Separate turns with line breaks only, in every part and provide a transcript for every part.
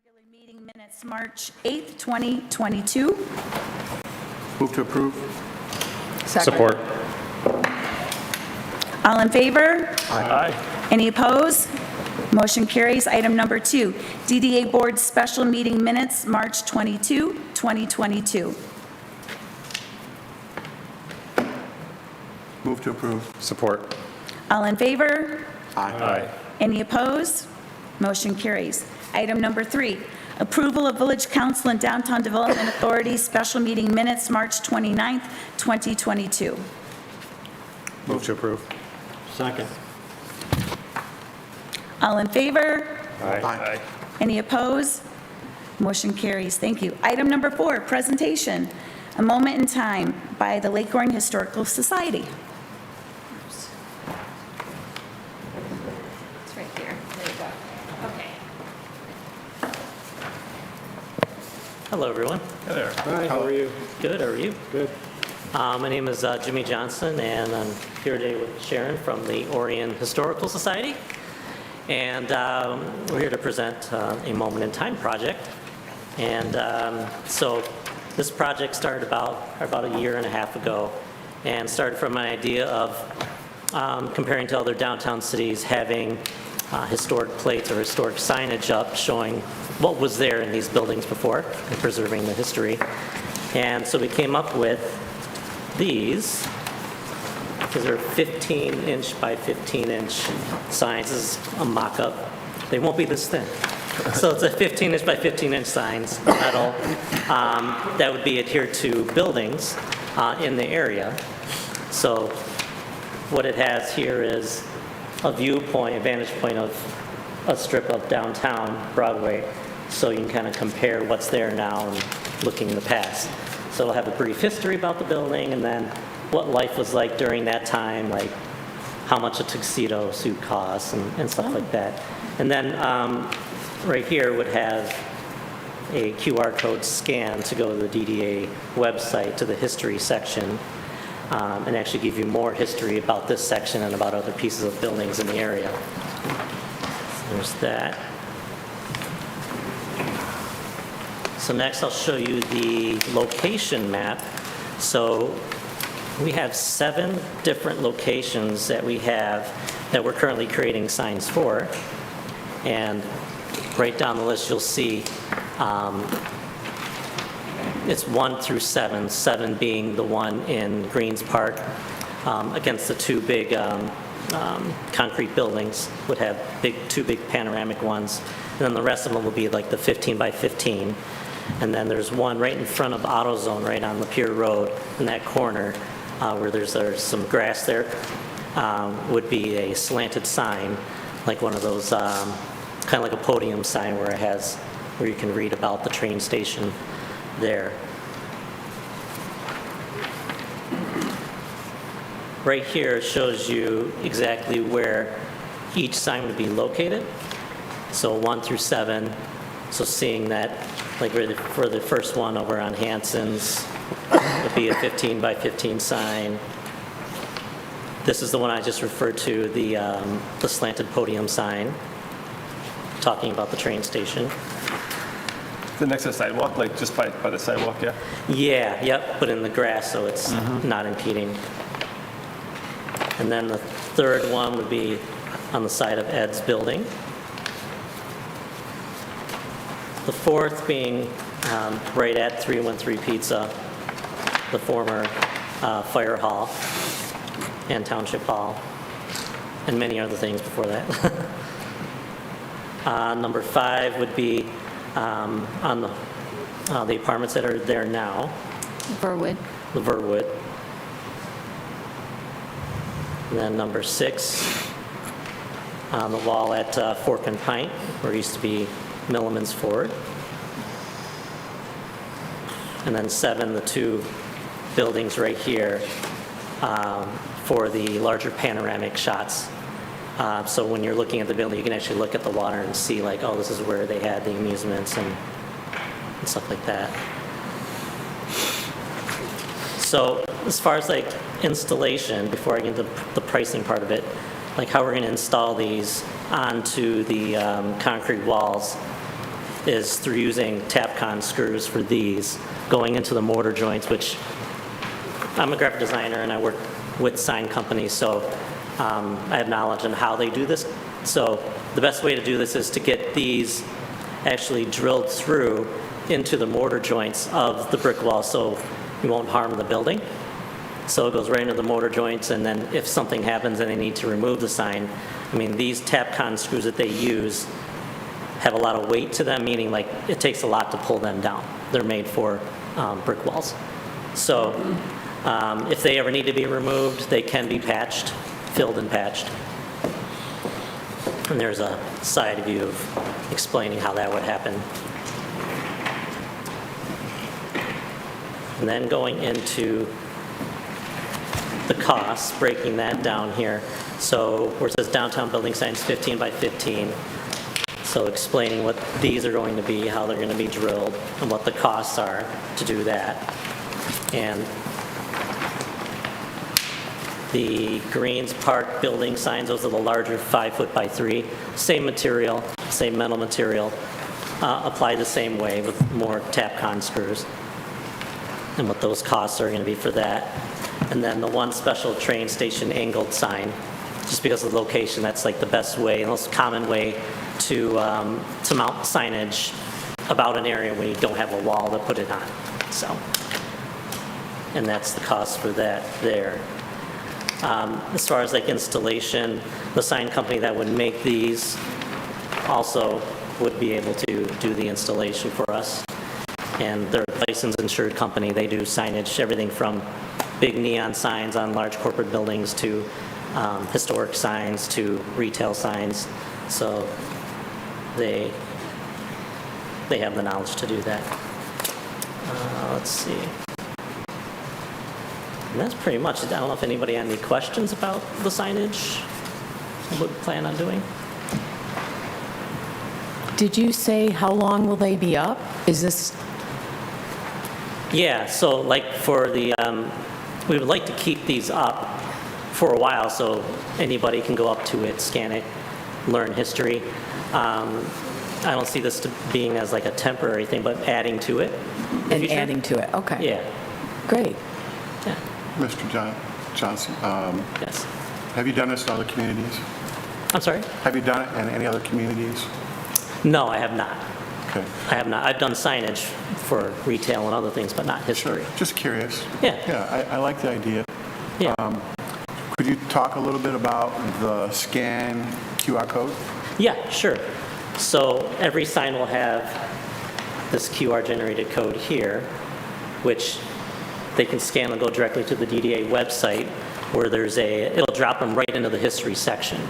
Regular meeting minutes, March 8th, 2022.
Move to approve.
Support.
All in favor?
Aye.
Any opposed? Motion carries. Item number 2, DDA Board Special Meeting Minutes, March 22, 2022.
Move to approve.
Support.
All in favor?
Aye.
Any opposed? Motion carries. Item number 3, approval of Village Council and Downtown Development Authority Special Meeting Minutes, March 29th, 2022.
Move to approve.
Second.
All in favor?
Aye.
Any opposed? Motion carries. Thank you. Item number 4, presentation, A Moment in Time by the Lake Orion Historical Society. It's right there. There you go. Okay.
Hello, everyone.
Hi there.
Hi, how are you?
Good, how are you?
Good.
My name is Jimmy Johnson, and I'm here today with Sharon from the Orion Historical Society. And we're here to present a Moment in Time project. And so this project started about a year and a half ago, and started from an idea of comparing to other downtown cities, having historic plates or historic signage up showing what was there in these buildings before and preserving the history. And so we came up with these, because they're 15-inch by 15-inch signs. This is a mock-up. They won't be this thin. So it's a 15-inch by 15-inch signs, metal, that would be adhered to buildings in the area. So what it has here is a viewpoint, a vantage point of a strip of downtown Broadway, so you can kind of compare what's there now and looking in the past. So it'll have a brief history about the building, and then what life was like during that time, like how much a tuxedo suit costs and stuff like that. And then right here would have a QR code scan to go to the DDA website to the history section, and actually give you more history about this section and about other pieces of buildings in the area. So there's that. So next I'll show you the location map. So we have 7 different locations that we have that we're currently creating signs for. And right down the list you'll see it's 1 through 7, 7 being the one in Greens Park against the 2 big concrete buildings, would have 2 big panoramic ones. And then the rest of them will be like the 15 by 15. And then there's one right in front of AutoZone, right on the Pier Road, in that corner, where there's some grass there, would be a slanted sign, like one of those, kind of like a podium sign where you can read about the train station there. Right here it shows you exactly where each sign would be located. So 1 through 7. So seeing that, like for the first one over on Hanson's, would be a 15 by 15 sign. This is the one I just referred to, the slanted podium sign, talking about the train station.
The next to the sidewalk, like just by the sidewalk, yeah?
Yeah, yep, but in the grass, so it's not impeding. And then the third one would be on the side of Ed's building. The fourth being right at 313 Pizza, the former fire hall and Township Hall, and many other things before that. Number 5 would be on the apartments that are there now.
Burwood.
The Verwood. And then number 6 on the wall at Fork and Pint, where it used to be Milliman's Ford. And then 7, the 2 buildings right here for the larger panoramic shots. So when you're looking at the building, you can actually look at the water and see like, oh, this is where they had the amusements and stuff like that. So as far as like installation, before I get into the pricing part of it, like how we're going to install these onto the concrete walls is through using Tapcon screws for these, going into the mortar joints, which I'm a graphic designer and I work with sign companies, so I have knowledge on how they do this. So the best way to do this is to get these actually drilled through into the mortar joints of the brick wall so you won't harm the building. So it goes right into the mortar joints, and then if something happens and they need to remove the sign, I mean, these Tapcon screws that they use have a lot of weight to them, meaning like it takes a lot to pull them down. They're made for brick walls. So if they ever need to be removed, they can be patched, filled and patched. And there's a side view of explaining how that would happen. And then going into the costs, breaking that down here. So where it says downtown building signs 15 by 15, so explaining what these are going to be, how they're going to be drilled, and what the costs are to do that. And the Greens Park building signs, those are the larger 5 foot by 3, same material, same metal material, applied the same way with more Tapcon screws, and what those costs are going to be for that. And then the one special train station angled sign, just because of the location, that's like the best way, and most common way to mount signage about an area when you don't have a wall to put it on. So, and that's the cost for that there. As far as like installation, the sign company that would make these also would be able to do the installation for us. And they're a licensed insured company. They do signage, everything from big neon signs on large corporate buildings to historic signs to retail signs. So they have the knowledge to do that. Let's see. And that's pretty much it. I don't know if anybody had any questions about the signage, what we plan on doing.
Did you say how long will they be up? Is this,
Yeah, so like for the, we would like to keep these up for a while so anybody can go up to it, scan it, learn history. I don't see this being as like a temporary thing, but adding to it. in the
and
future.
adding to it? Okay.
Yeah,
Great.
yeah,
Mr. Johnson,
yes.
have you done this in other communities?
I'm sorry?
Have you done it in any other communities?
No, I have not.
Okay,
I have not. I've done signage for retail and other things, but not history.
just curious.
Yeah.
Yeah, I like the idea.
Yeah.
Could you talk a little bit about the scan QR code?
Yeah, sure. So every sign will have this QR generated code here, which they can scan and go directly to the DDA website where it'll drop them right into the history section.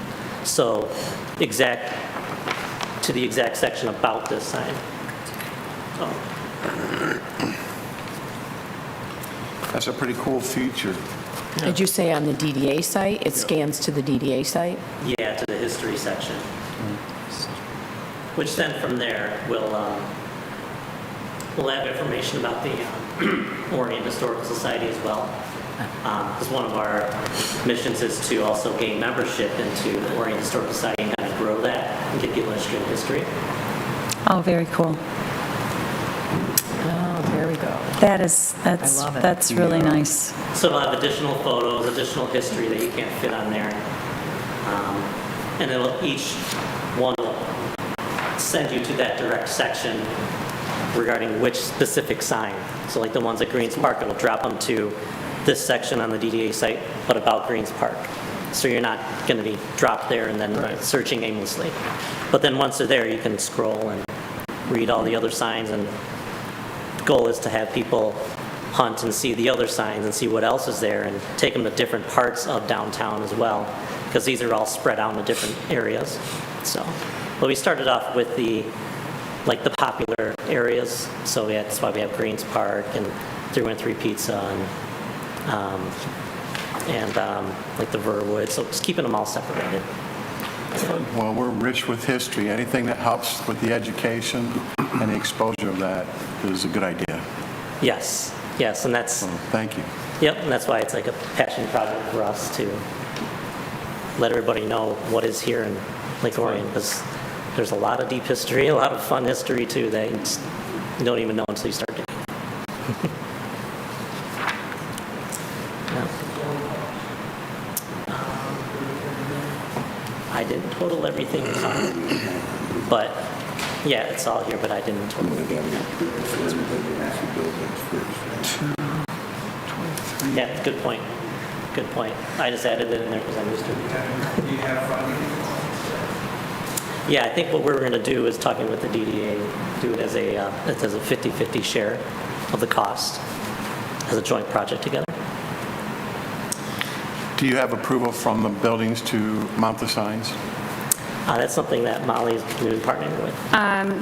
So to the exact section about this sign.
That's a pretty cool feature.
Did you say on the DDA site? It scans to the DDA site?
Yeah, to the history section. Which then from there we'll have information about the Orion Historical Society as well. Because one of our missions is to also gain membership into the Orion Historical Society and kind of grow that and get people interested in history.
Oh, very cool.
Oh, there we go.
That's
love it.
that's really nice.
So we'll have additional photos, additional history that you can't fit on there. And each one will send you to that direct section regarding which specific sign. So like the ones at Greens Park, it'll drop them to this section on the DDA site, but about Greens Park. So you're not going to be dropped there and then searching aimlessly. But then once they're there, you can scroll and read all the other signs, and the goal is to have people hunt and see the other signs and see what else is there and take them to different parts of downtown as well, because these are all spread out into different areas. So, but we started off with the popular areas. So that's why we have Greens Park and 313 Pizza and like the Verwood. So just keeping them all separated.
Well, we're rich with history. Anything that helps with the education and the exposure of that is a good idea.
Yes, yes, and that's,
So thank you.
yep, and that's why it's like a passion project for us to let everybody know what is here in Lake Orion, because there's a lot of deep history, a lot of fun history too that you just don't even know until you start digging. I didn't total everything, but yeah, it's all here, but I didn't total it. Yeah, good point. Good point. I just added it in there because I used to. Yeah, I think what we're going to do is talking with the DDA, do it as a 50-50 share of the cost as a joint project together.
Do you have approval from the buildings to mount the signs?
That's something that Molly's been partnering with.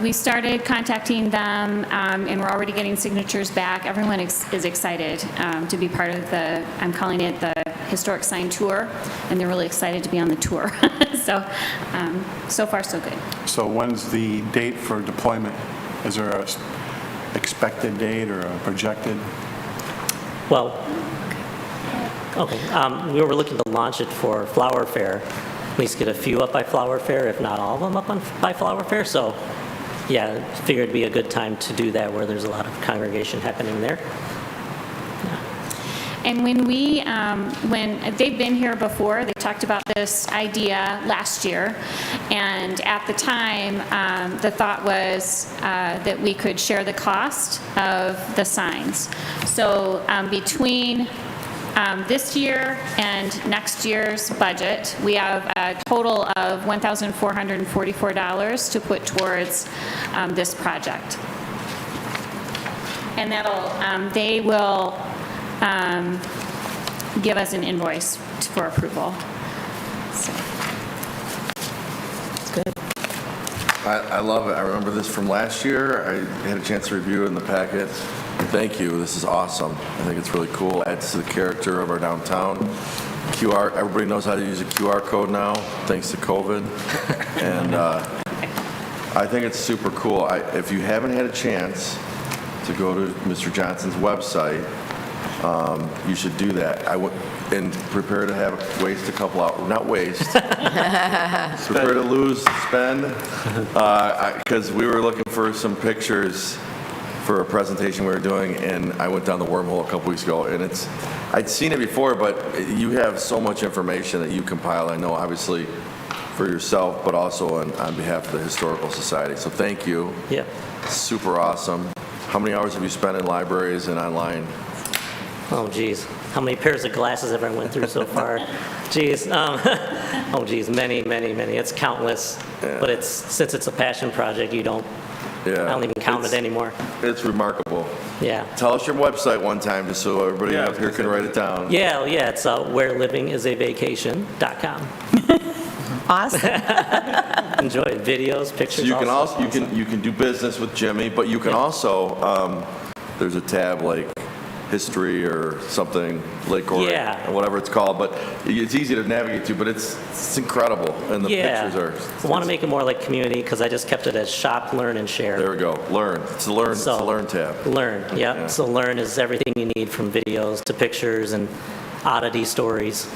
We started contacting them, and we're already getting signatures back. Everyone is excited to be part of the, I'm calling it the Historic Sign Tour, and they're really excited to be on the tour. So far, so good.
So when's the date for deployment? Is there a expected date or a projected?
Well, okay, we were looking to launch it for Flower Fair, at least get a few up by Flower Fair, if not all of them up by Flower Fair. So, yeah, figured it'd be a good time to do that where there's a lot of congregation happening there.
And when they've been here before, they talked about this idea last year, and at the time, the thought was that we could share the cost of the signs. So between this year and next year's budget, we have a total of $1,444 to put towards this project. And they will give us an invoice for approval. So.
It's good.
I love it. I remember this from last year. I had a chance to review it in the packet. Thank you. This is awesome. I think it's really cool. Adds to the character of our downtown. QR, everybody knows how to use a QR code now, thanks to COVID. And I think it's super cool. If you haven't had a chance to go to Mr. Johnson's website, you should do that. And prepare to waste a couple hours, not waste, prepare to spend, because we were looking for some pictures for a presentation we were doing, and I went down the wormhole a couple weeks ago, and I'd seen it before, but you have so much information that you compile, I know, obviously, for yourself, but also on behalf of the Historical Society. So thank you.
Yeah.
Super awesome. How many hours have you spent in libraries and online?
Oh, geez. How many pairs of glasses have I went through so far? Geez. Oh, geez. Many, many, many. It's countless.
Yeah.
But since it's a passion project, I don't even count it anymore.
It's remarkable.
Yeah.
Tell us your website one time, just so everybody up here can write it down.
Yeah, it's wherelivingisavacation.com.
Awesome.
Enjoy it. Videos, pictures.
So you can
all
also you can do business with Jimmy, but you can also there's a tab like history or something, Lake Orion, or whatever it's called, but it's easy to navigate to, but it's incredible, and the pictures are.
I want to make it more like community because I just kept it as shop, learn, and share.
There we go. Learn. It's the learn. It's the learn tab.
Learn. Yeah. So learn is everything you need from videos to pictures and oddity stories.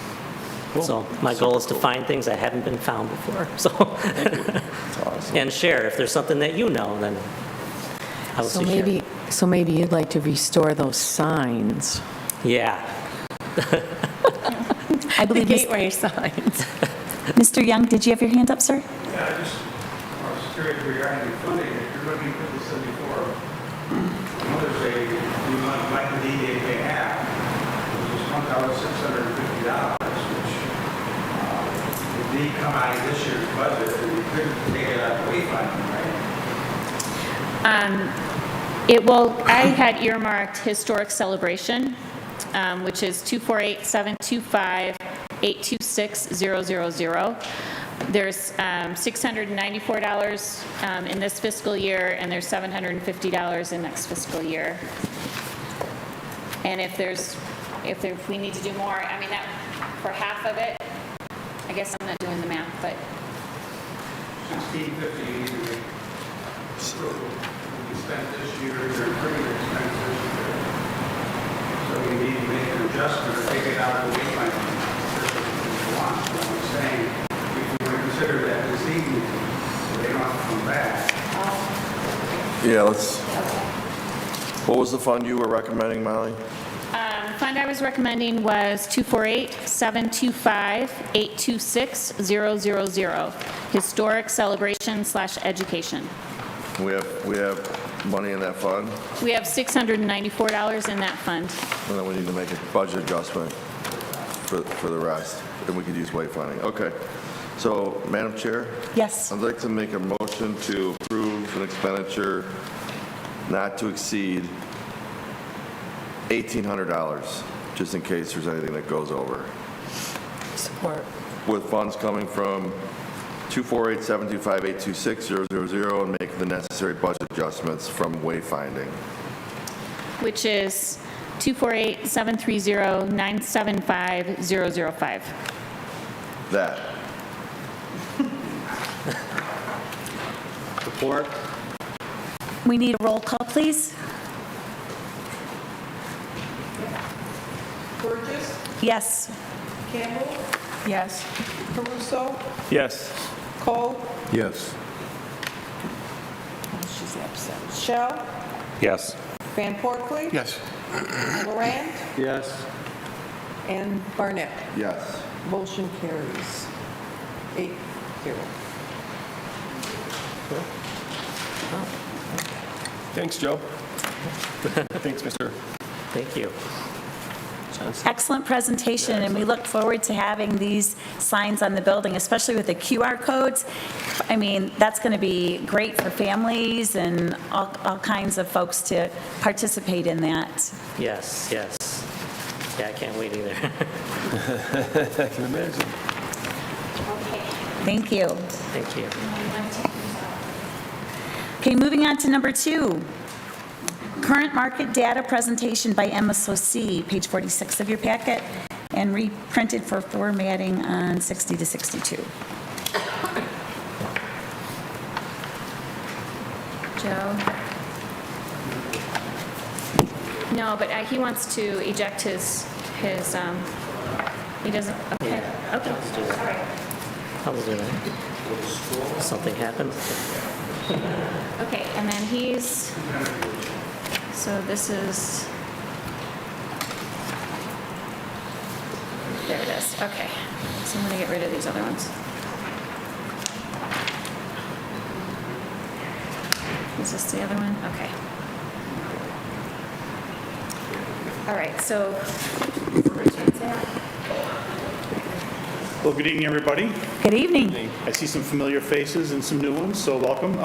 Cool. So my goal is to find things that haven't been found before. So.
That's awesome.
And share if there's something that you know, then obviously share.
So maybe you'd like to restore those signs.
Yeah.
I believe
The gateway signs.
Mr. Young, did you have your hand up, sir?
Yeah, I was curious regarding the funding, if you're looking at this before, there's you like the DDA they have, which is $1,650, which would need to come out of this year's budget, and you couldn't take it out of the wayfinding, right?
I had earmarked Historic Celebration, which is 248-725-826-000. There's $694 in this fiscal year, and there's $750 in next fiscal year. And if we need to do more, I mean, that for half of it, I guess I'm not doing the math, but
$1,650 you need to make approval. We spent this year, you're pretty expensive this year. So we need to make an adjustment or take it out of the wayfinding. If you want, what I'm saying, if you would consider that this evening, so they don't have to come back.
Yeah, what was the fund you were recommending, Molly?
The fund I was recommending was 248-725-826-000, Historic Celebration/Education.
We have money in that fund,
We have $694 in that fund.
and then we need to make a budget adjustment for the rest, and we could use wayfinding. Okay. So, Madam Chair?
Yes.
I'd like to make a motion to approve an expenditure not to exceed $1,800, just in case there's anything that goes over.
Support.
With funds coming from 248-725-826-000 and make the necessary budget adjustments from wayfinding.
Which is 248-730-975-005.
That.
Support?
We need a roll call, please.
Burgess,
Yes.
Campbell,
Yes.
Caruso,
Yes.
Cole,
Yes.
She's absent.
Shell,
Yes.
Van Porkley,
Yes.
Laurent,
Yes.
and Barnett.
Yes.
Motion carries 8-0.
Thanks, Joe. Thanks, Mr.
Thank you.
Excellent presentation, and we look forward to having these signs on the building, especially with the QR codes. I mean, that's going to be great for families and all kinds of folks to participate in that.
Yes, yes. Yeah, I can't wait either.
I can imagine.
Thank you.
Thank you.
Okay, moving on to number 2. Current market data presentation by MSOC, page 46 of your packet, and reprinted for formatting on 60 to 62.
Joe? No, but he wants to eject his, he doesn't, okay, okay.
Let's do that. I'll do that. Something happened.
Okay, and then he's, so this is, there it is, okay. So I'm gonna get rid of these other ones. Is this the other one? Okay. All right, so,
Well, good evening, everybody.
Good evening.
I see some familiar faces and some new ones, so welcome.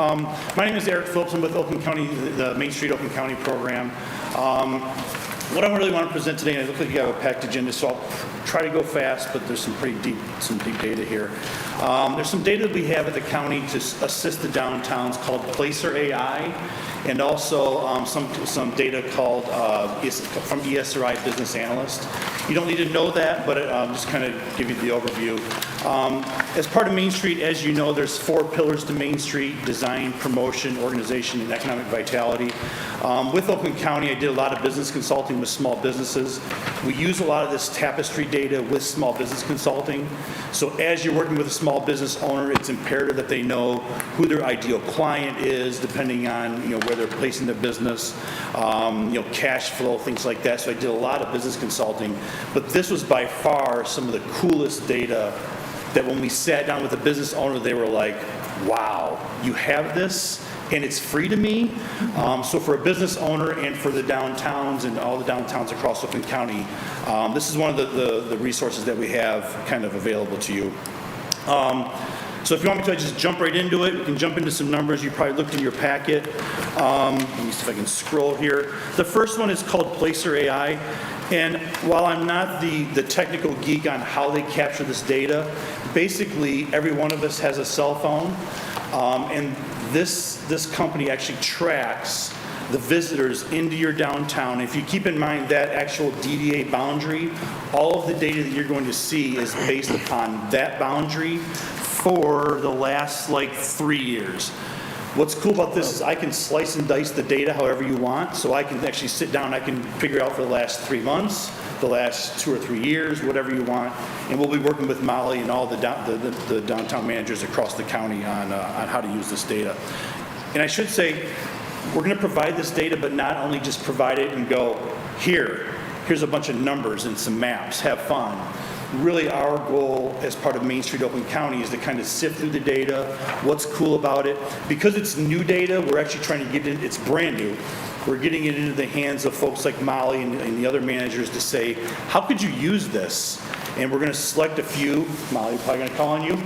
My name is Eric Phillips. I'm with Oakland County, the Main Street Oakland County program. What I really want to present today, and it looks like you have a packed agenda, so I'll try to go fast, but there's some deep data here. There's some data that we have at the county to assist the downtowns called Placer AI, and also some data called from ESRI Business Analyst. You don't need to know that, but just kind of give you the overview. As part of Main Street, as you know, there's 4 pillars to Main Street: design, promotion, organization, and economic vitality. With Oakland County, I did a lot of business consulting with small businesses. We use a lot of this tapestry data with small business consulting. So as you're working with a small business owner, it's imperative that they know who their ideal client is, depending on where they're placing their business, cash flow, things like that. So I did a lot of business consulting. But this was by far some of the coolest data that when we sat down with a business owner, they were like, wow, you have this? And it's free to me. So for a business owner and for the downtowns and all the downtowns across Oakland County, this is one of the resources that we have kind of available to you. So if you want me to, I just jump right into it. We can jump into some numbers. You probably looked in your packet. Let me see if I can scroll here. The first one is called Placer AI. And while I'm not the technical geek on how they capture this data, basically every one of us has a cell phone. And this company actually tracks the visitors into your downtown. If you keep in mind that actual DDA boundary, all of the data that you're going to see is based upon that boundary for the last 3 years. What's cool about this is I can slice and dice the data however you want, so I can actually sit down, I can figure out for the last 3 months, the last 2 or 3 years, whatever you want. And we'll be working with Molly and all the downtown managers across the county on how to use this data. And I should say, we're going to provide this data, but not only just provide it and go, here's a bunch of numbers and some maps, have fun. Really, our goal as part of Main Street Oakland County is to kind of sift through the data, what's cool about it. Because it's new data, we're actually trying to get it, it's brand new. We're getting it into the hands of folks like Molly and the other managers to say, how could you use this? And we're going to select a few, Molly, probably going to call on you,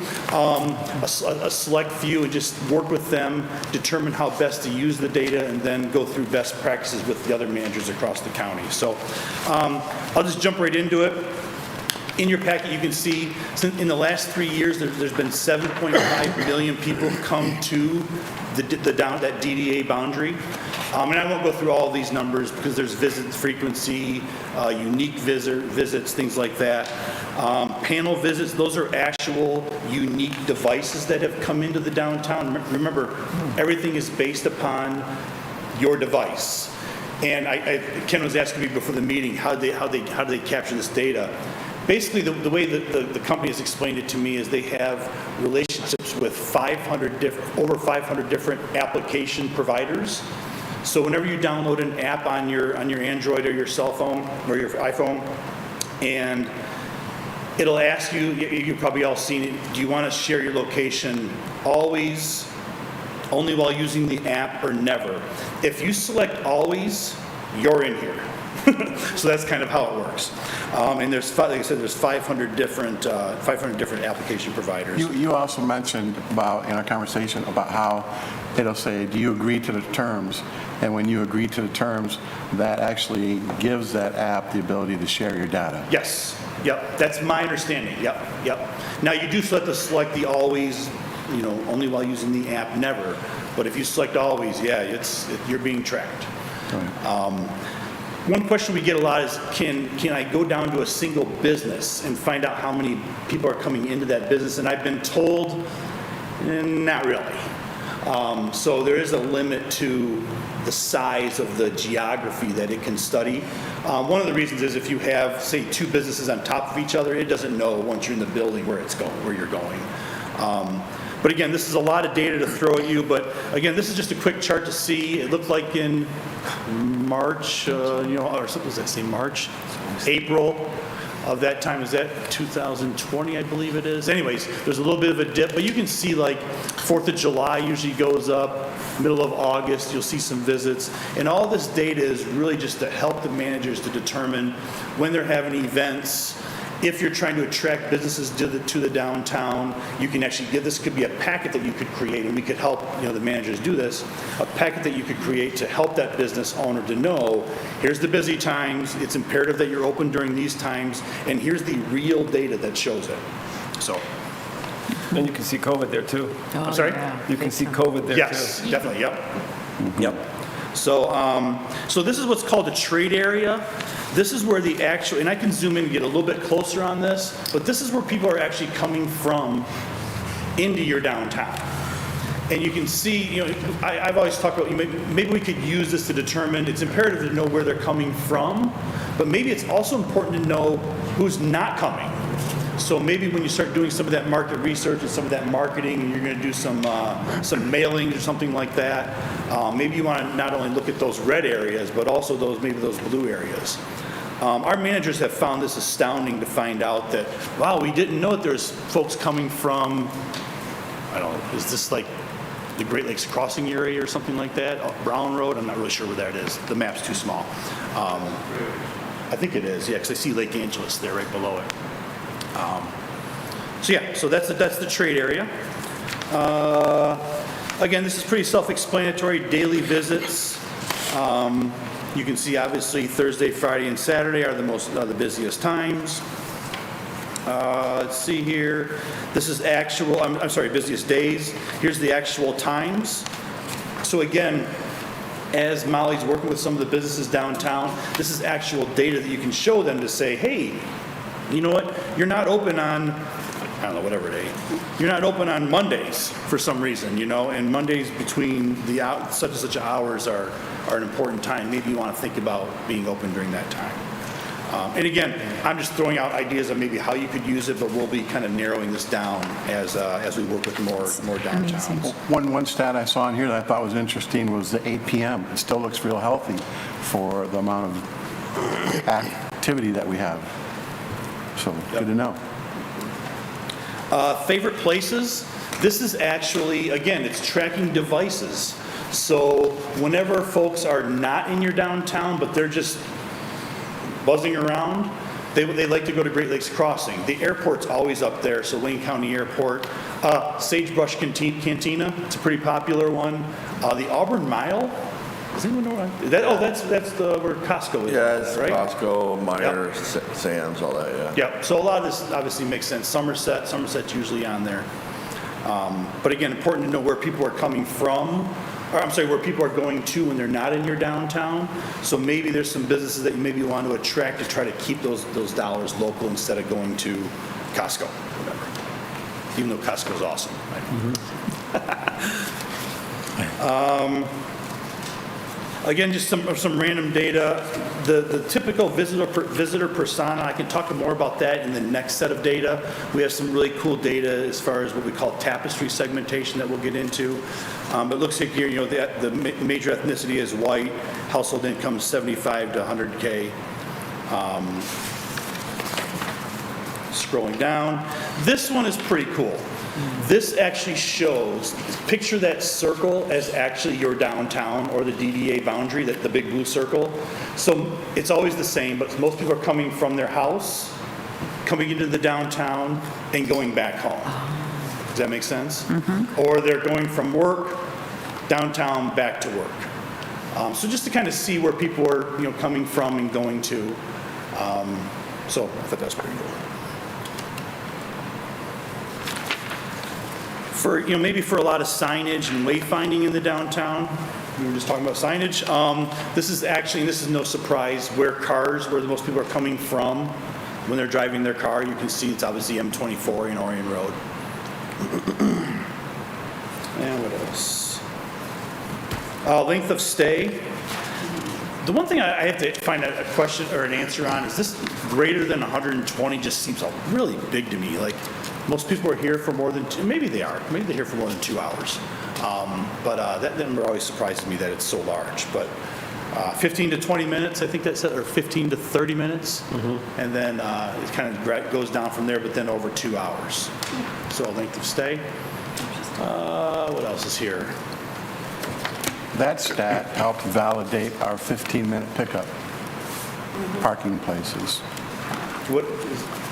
a select few and just work with them, determine how best to use the data, and then go through best practices with the other managers across the county. So I'll just jump right into it. In your packet, you can see in the last 3 years, there's been 7.5 million people come to that DDA boundary. And I won't go through all these numbers because there's visit frequency, unique visits, things like that. Panel visits, those are actual unique devices that have come into the downtown. Remember, everything is based upon your device. And Ken was asking me before the meeting, how do they capture this data? Basically, the way that the company has explained it to me is they have relationships with over 500 different application providers. So whenever you download an app on your Android or your cell phone or your iPhone, and it'll ask you, you've probably all seen it, do you want to share your location always, only while using the app, or never? If you select always, you're in here. So that's kind of how it works. And there's, like I said, there's 500 different application providers.
You also mentioned about, in our conversation, about how it'll say, do you agree to the terms? And when you agree to the terms, that actually gives that app the ability to share your data.
Yes, yep, that's my understanding, yep. Now, you do have to select the always, only while using the app, never. But if you select always, yeah, you're being tracked.
Right.
One question we get a lot is, can I go down to a single business and find out how many people are coming into that business? And I've been told, not really. So there is a limit to the size of the geography that it can study. One of the reasons is if you have, say, 2 businesses on top of each other, it doesn't know once you're in the building where you're going. But again, this is a lot of data to throw at you, but again, this is just a quick chart to see. It looked like in March, or something, was that say March? April of that time, is that 2020, I believe it is? Anyways, there's a little bit of a dip, but you can see like 4th of July usually goes up, middle of August, you'll see some visits. And all this data is really just to help the managers to determine when they're having events. If you're trying to attract businesses to the downtown, you can actually this could be a packet that you could create, and we could help the managers do this, a packet that you could create to help that business owner to know, here's the busy times, it's imperative that you're open during these times, and here's the real data that shows it. So.
And you can see COVID there too.
I'm sorry?
You can see COVID there too.
Yes, definitely, yep. So, so this is what's called a trade area. This is where the actual, and I can zoom in and get a little bit closer on this, but this is where people are actually coming from into your downtown. And you can see, I've always talked about, maybe we could use this to determine, it's imperative to know where they're coming from, but maybe it's also important to know who's not coming. So maybe when you start doing some of that market research and some of that marketing, and you're going to do some mailings or something like that, maybe you want to not only look at those red areas, but also those blue areas. Our managers have found this astounding to find out that, wow, we didn't know that there's folks coming from, I don't know, is this like the Great Lakes Crossing area or something like that? Brown Road, I'm not really sure where that is. The map's too small. I think it is, yeah, because I see Lake Angeles there right below it. So that's the trade area. Again, this is pretty self-explanatory. Daily visits. You can see obviously Thursday, Friday, and Saturday are the busiest times. Let's see here. This is actual. I'm sorry, busiest days. Here's the actual times. So again, as Molly's working with some of the businesses downtown, this is actual data that you can show them to say, hey, you know what? You're not open on, I don't know, whatever day. You're not open on Mondays for some reason, and Mondays between such and such hours are an important time. Maybe you want to think about being open during that time. And again, I'm just throwing out ideas of maybe how you could use it, but we'll be kind of narrowing this down as we work with more downtowns.
One stat I saw in here that I thought was interesting was the 8 PM. It still looks real healthy for the amount of activity that we have. So, good to know.
Favorite places, this is actually, again, it's tracking devices. So whenever folks are not in your downtown, but they're just buzzing around, they like to go to Great Lakes Crossing. The airport's always up there, so Wayne County Airport. Sagebrush Cantina, it's a pretty popular one. The Auburn Mile, does anyone know what that's where Costco is,
Yeah, it's
right?
Costco, Meyer, Sam's, all that, yeah.
Yep, so a lot of this obviously makes sense. Somerset's usually on there. But again, important to know where people are coming from, or I'm sorry, where people are going to when they're not in your downtown. So maybe there's some businesses that you maybe want to attract to try to keep those dollars local instead of going to Costco, whatever. Even though Costco's awesome. Right? Again, just some random data. The typical visitor persona, I can talk more about that in the next set of data. We have some really cool data as far as what we call tapestry segmentation that we'll get into. But it looks like here, the major ethnicity is white, household income is 75 to 100K. Scrolling down, this one is pretty cool. This actually shows, picture that circle as actually your downtown or the DDA boundary, the big blue circle. So it's always the same, but most people are coming from their house, coming into the downtown, and going back home. Does that make sense? Or they're going from work, downtown, back to work. So just to kind of see where people are coming from and going to. So I thought that was pretty cool. For, maybe for a lot of signage and wayfinding in the downtown, we were just talking about signage. This is no surprise where the most people are coming from when they're driving their car. You can see it's obviously M24 and Orion Road. And what else? Length of stay. The one thing I have to find a question or an answer on is this greater than 120 just seems really big to me. Like, most people are here for more than maybe they're here for more than 2 hours. But that number always surprises me that it's so large. But 15 to 20 minutes, I think that's it, or 15 to 30 minutes. And then it kind of goes down from there, but then over 2 hours. So length of stay. What else is here?
That stat helped validate our 15-minute pickup parking places.
What?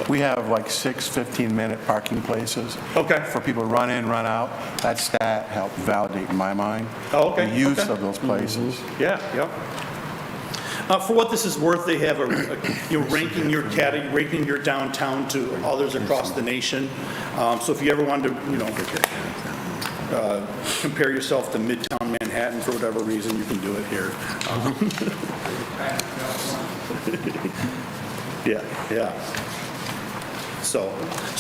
We have like 6 15-minute parking places.
Okay.
For people to run in, run out. That stat helped validate in my mind.
Oh, okay.
The use
Okay.
of those places.
Yeah, yep. For what this is worth, they have ranking your downtown to others across the nation. So if you ever wanted to, compare yourself to Midtown Manhattan for whatever reason, you can do it here. Yeah. So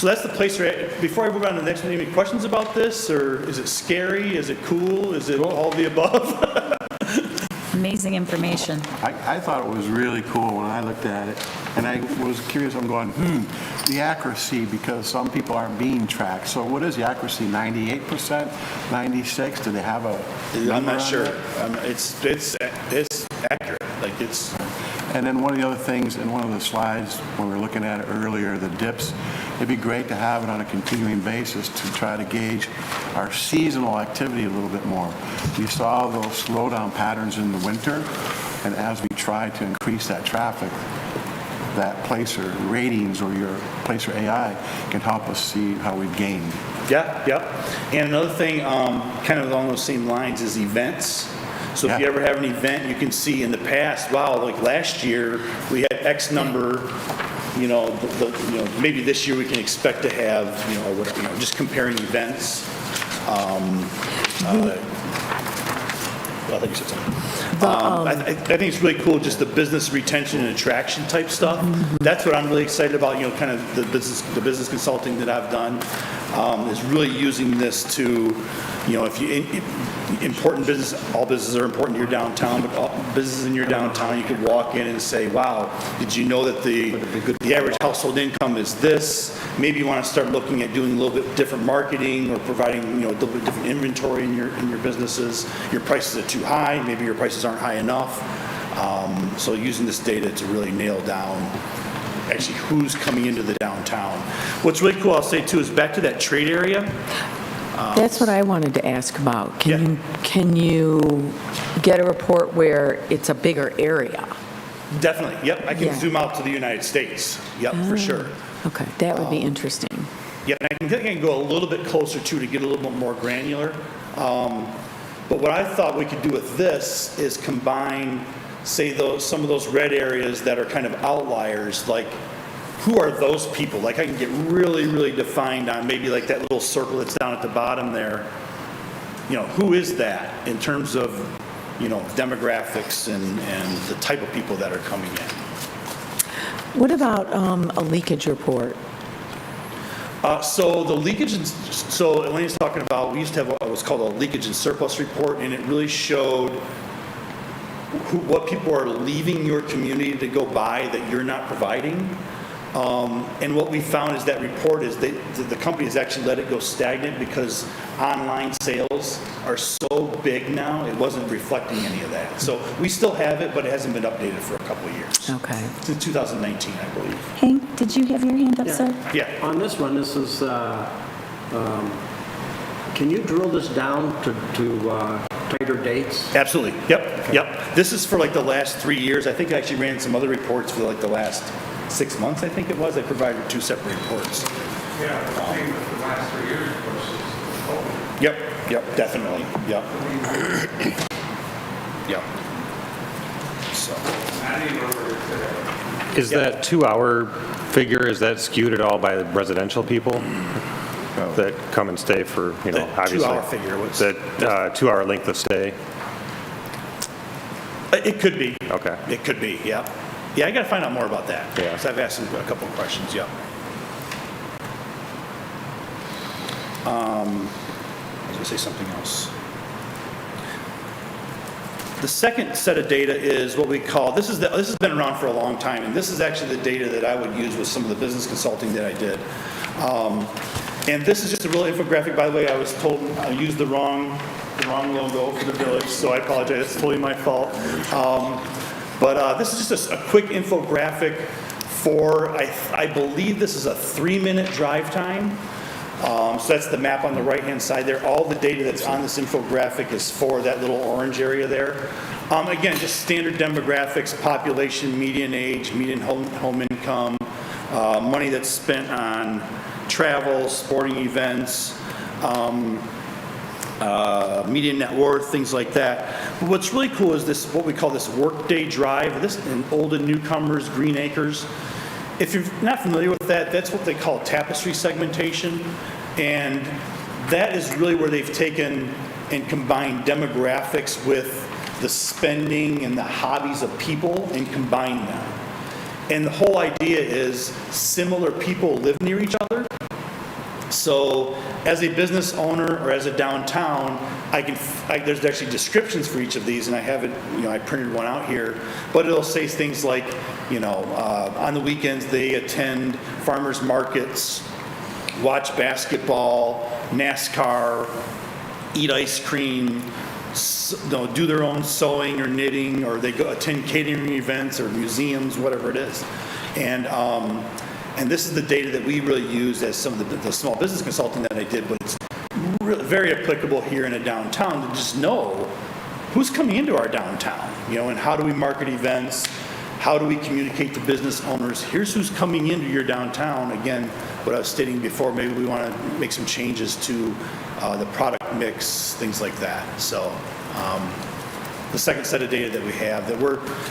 that's the place we're at. Before I move on to the next one, any questions about this, or is it scary? Is it cool? Is it all of the above?
Amazing information.
I thought it was really cool when I looked at it, and I was curious. I'm going, the accuracy, because some people aren't being tracked. So what is the accuracy? 98%, 96%? Do they have a?
I'm
number
not
on
sure.
that?
It's accurate. Like it's.
And then one of the other things in one of the slides when we were looking at it earlier, the dips, it'd be great to have it on a continuing basis to try to gauge our seasonal activity a little bit more. You saw those slowdown patterns in the winter, and as we try to increase that traffic, that placer ratings or your placer AI can help us see how we've gained.
Yeah. And another thing, kind of along those same lines, is events. So if you ever have an event, you can see in the past, wow, like last year, we had X number, maybe this year we can expect to have, just comparing events. I think you said something. I think it's really cool, just the business retention and attraction type stuff. That's what I'm really excited about, kind of the business consulting that I've done, is really using this to if you, important business, all businesses are important to your downtown, but all businesses in your downtown, you could walk in and say, wow, did you know that the average household income is this? Maybe you want to start looking at doing a little bit different marketing or providing, a little bit different inventory in your businesses. Your prices are too high, maybe your prices aren't high enough. So using this data to really nail down actually who's coming into the downtown. What's really cool, I'll say too, is back to that trade area.
That's what I wanted to ask about.
Yeah.
Can you get a report where it's a bigger area?
Definitely, yep. I can
Yeah.
zoom out to the United States. Yep, for sure.
Okay, that would be interesting.
Yeah, and I can go a little bit closer to get a little bit more granular. But what I thought we could do with this is combine, say, some of those red areas that are kind of outliers, like who are those people? Like I can get really, really defined on maybe like that little circle that's down at the bottom there. Who is that in terms of, demographics and the type of people that are coming in?
What about a leakage report?
So the leakage, so Elaine's talking about, we used to have what was called a leakage and surplus report, and it really showed what people are leaving your community to go buy that you're not providing. And what we found is that report is the company has actually let it go stagnant because online sales are so big now, it wasn't reflecting any of that. So we still have it, but it hasn't been updated for a couple of years.
Okay.
Since 2019, I believe.
Hank, did you have your hand up, sir?
Yeah.
On this one, this is, can you drill this down to tighter dates?
Absolutely. Yep. This is for like the last 3 years. I think I actually ran some other reports for like the last 6 months, I think it was. I provided 2 separate reports.
Yeah, the thing with the last 3 years, of course, is COVID.
Yep, definitely. Yep. So,
I didn't know where it was.
Is that 2-hour figure, is that skewed at all by the residential people that come and stay for,
The
obviously?
2-hour figure was-
That 2-hour length of stay?
it could be.
Okay.
It could be, yeah. Yeah, I got to find out more about that.
Yeah.
Because I've asked them a couple of questions, yeah. I was going to say something else. The second set of data is what we call, this has been around for a long time, and this is actually the data that I would use with some of the business consulting that I did. And this is just a real infographic, by the way. I was told I used the wrong logo for the village, so I apologize. It's totally my fault. But this is just a quick infographic for, I believe this is a 3-minute drive time. So that's the map on the right-hand side there. All the data that's on this infographic is for that little orange area there. Again, just standard demographics, population, median age, median home income, money that's spent on travel, sporting events, median net worth, things like that. But what's really cool is this, what we call this workday drive. This in old and newcomers, Green Acres. If you're not familiar with that, that's what they call tapestry segmentation. And that is really where they've taken and combined demographics with the spending and the hobbies of people and combined them. And the whole idea is similar people live near each other. So as a business owner or as a downtown, there's actually descriptions for each of these, and I have it, I printed one out here, but it'll say things like, on the weekends they attend farmers markets, watch basketball, NASCAR, eat ice cream, do their own sewing or knitting, or they go attend catering events or museums, whatever it is. And this is the data that we really use as some of the small business consulting that I did, but it's really very applicable here in a downtown to just know who's coming into our downtown, and how do we market events, how do we communicate to business owners, here's who's coming into your downtown. Again, what I was stating before, maybe we want to make some changes to the product mix, things like that. So the second set of data that we have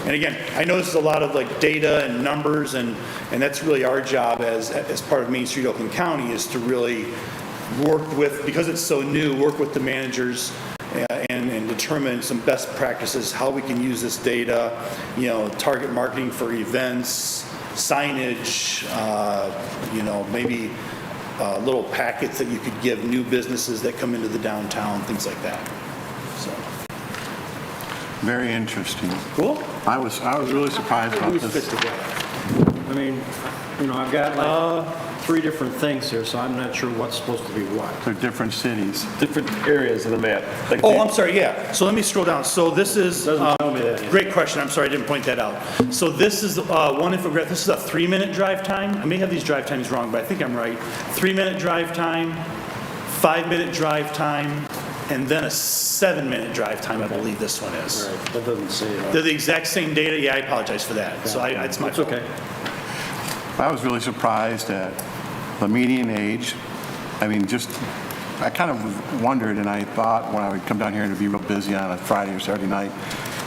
and again, I know this is a lot of like data and numbers, and that's really our job as part of Main Street Oakland County, is to really work with, because it's so new, work with the managers and determine some best practices, how we can use this data, target marketing for events, signage, maybe little packets that you could give new businesses that come into the downtown, things like that. So,
Very interesting.
cool.
I was really surprised about
Who's fit
this.
together? I mean, I've got like 3 different things here, so I'm not sure what's supposed to be what.
They're different cities.
Different areas of the map. Like
Oh, I'm sorry, yeah. So let me scroll down. So this is,
Doesn't tell me that yet.
great question, I'm sorry I didn't point that out. So this is one infographic, this is a 3-minute drive time. I may have these drive times wrong, but I think I'm right. 3-minute drive time, 5-minute drive time, and then a 7-minute drive time, I believe this one is.
Right, that doesn't say it.
They're the exact same data, yeah, I apologize for that. So it's my
It's
fault.
okay.
I was really surprised at the median age. I mean, I kind of wondered, and I thought when I would come down here and it'd be real busy on a Friday or Saturday night,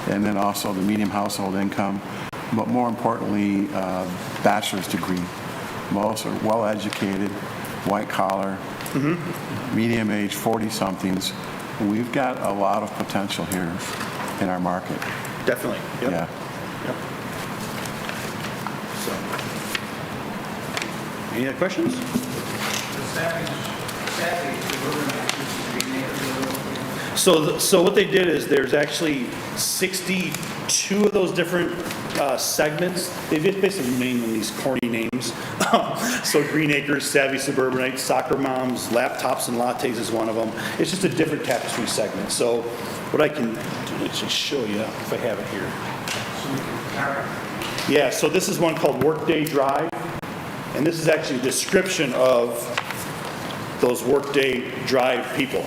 and then also the median household income, but more importantly, bachelor's degree. Most are well-educated, white collar, medium age, 40-somethings. We've got a lot of potential here in our market.
Definitely, yep.
Yeah.
Yep. So, any other questions? So what they did is there's actually 62 of those different segments. They've basically named them these corny names. So Green Acres, Savvy Suburbanites, Soccer Moms, Laptops and Lattes is one of them. It's just a different tapestry segment. So what I can do is just show you if I have it here. Yeah, so this is one called Workday Drive. And this is actually a description of those Workday Drive people.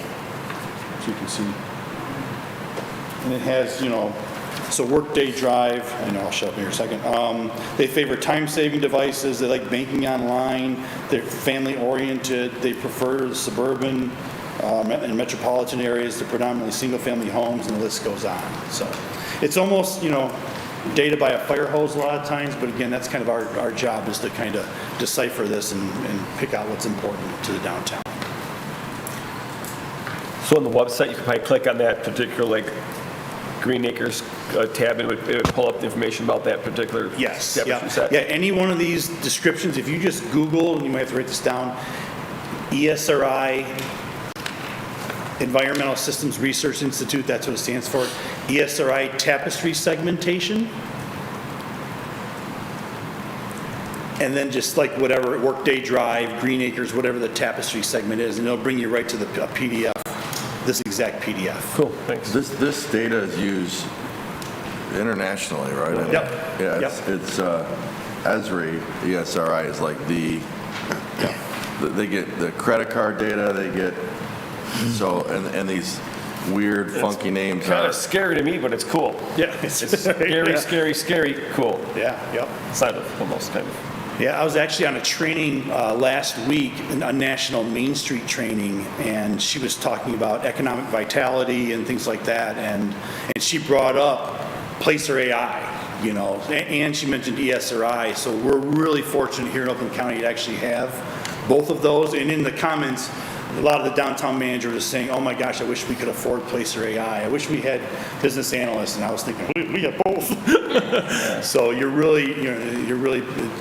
So you can see. And it has, so Workday Drive, I know I'll shut up here in a second. They favor time-saving devices. They like banking online. They're family-oriented. They prefer the suburban and metropolitan areas. They're predominantly single-family homes, and the list goes on. So it's almost, data by a fire hose a lot of times, but again, that's kind of our job is to kind of decipher this and pick out what's important to the downtown.
So on the website, you can probably click on that particular, Green Acres tab, and it would pull up the information about that particular.
Yes,
establishment set.
yeah, any one of these descriptions, if you just Google, and you might have to write this down, ESRI, Environmental Systems Research Institute, that's what it stands for, ESRI tapestry segmentation, and then just like whatever, Workday Drive, Green Acres, whatever the tapestry segment is, and it'll bring you right to the PDF, this exact PDF.
Cool, thanks.
This data is used internationally, right?
Yep.
Yeah,
Yep.
it's ESRI, ESRI is like they get the credit card data, they get, so, and these weird, funky names
Kind
are.
of scary to me, but it's cool.
Yeah.
It's scary, cool.
Yeah, yep.
Side of almost kind of.
Yeah, I was actually on a training last week, a national Main Street training, and she was talking about economic vitality and things like that, and she brought up Placer AI, and she mentioned ESRI, so we're really fortunate here in Oakland County to actually have both of those, and in the comments, a lot of the downtown managers are saying, oh my gosh, I wish we could afford Placer AI. I wish we had business analysts, and I was thinking, we have both. So you're really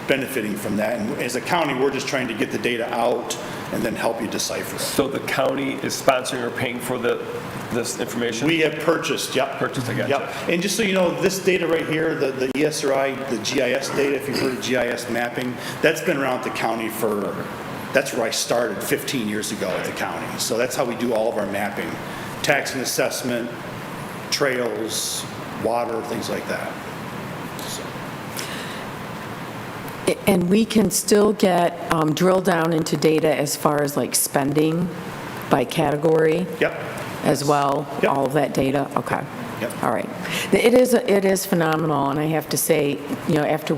benefiting from that. And as a county, we're just trying to get the data out and then help you decipher it.
So the county is sponsoring or paying for this information?
We have purchased, yep.
Purchased, I gotcha.
Yep. And just so you know, this data right here, the ESRI, the GIS data, if you've heard of GIS mapping, that's been around at the county that's where I started 15 years ago at the county. So that's how we do all of our mapping. Tax and assessment, trails, water, things like that. So.
And we can still get, drill down into data as far as spending by category
Yep.
as well,
Yep.
all of that data? Okay.
Yep.
All right. It is phenomenal, and I have to say, after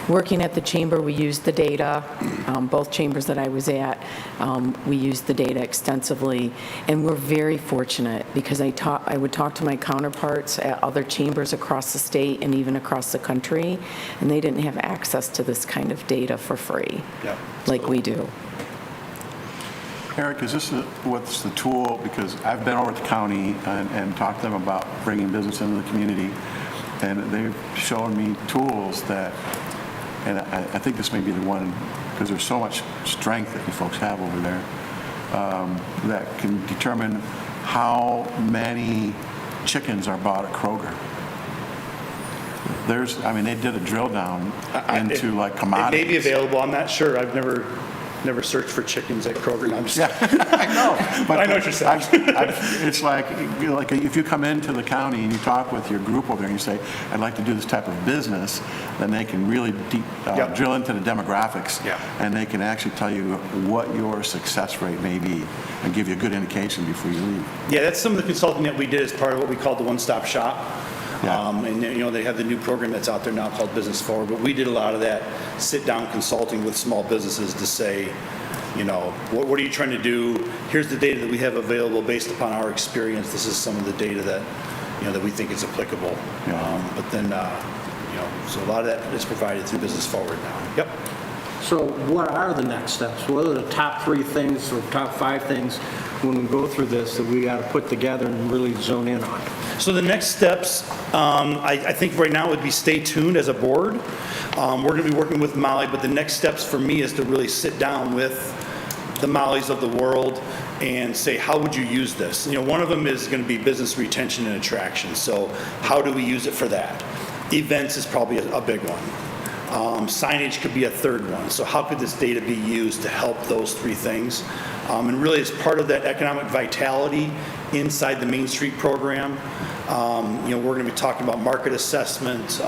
working at the chamber, we used the data, both chambers that I was at, we used the data extensively, and we're very fortunate because I would talk to my counterparts at other chambers across the state and even across the country, and they didn't have access to this kind of data for free,
Yep.
like we do.
Eric, is this what's the tool? Because I've been over at the county and talked to them about bringing business into the community, and they've shown me tools that, and I think this may be the one, because there's so much strength that you folks have over there, that can determine how many chickens are bought at Kroger. They did a drill down into like
It
commodities.
may be available, I'm not sure. I've never searched for chickens at Kroger. No, I'm just,
I know. But
I know what you're saying.
It's like if you come into the county and you talk with your group over there and you say, I'd like to do this type of business, then they can really
Yep.
drill into the demographics.
Yeah.
And they can actually tell you what your success rate may be and give you a good indication before you leave.
yeah, that's some of the consulting that we did as part of what we call the one-stop shop.
Yeah.
And, they have the new program that's out there now called Business Forward, but we did a lot of that sit-down consulting with small businesses to say, what are you trying to do? Here's the data that we have available based upon our experience. This is some of the data that, that we think is applicable.
Yeah.
But then, so a lot of that is provided through Business Forward now. Yep.
So what are the next steps? What are the top 3 things or top 5 things when we go through this that we got to put together and really zone in on?
So the next steps, I think right now would be stay tuned as a board. We're going to be working with Molly, but the next steps for me is to really sit down with the Mollys of the world and say, how would you use this? One of them is going to be business retention and attraction. So how do we use it for that? Events is probably a big one. Signage could be a third one. So how could this data be used to help those 3 things? And really as part of that economic vitality inside the Main Street program, we're going to be talking about market assessment,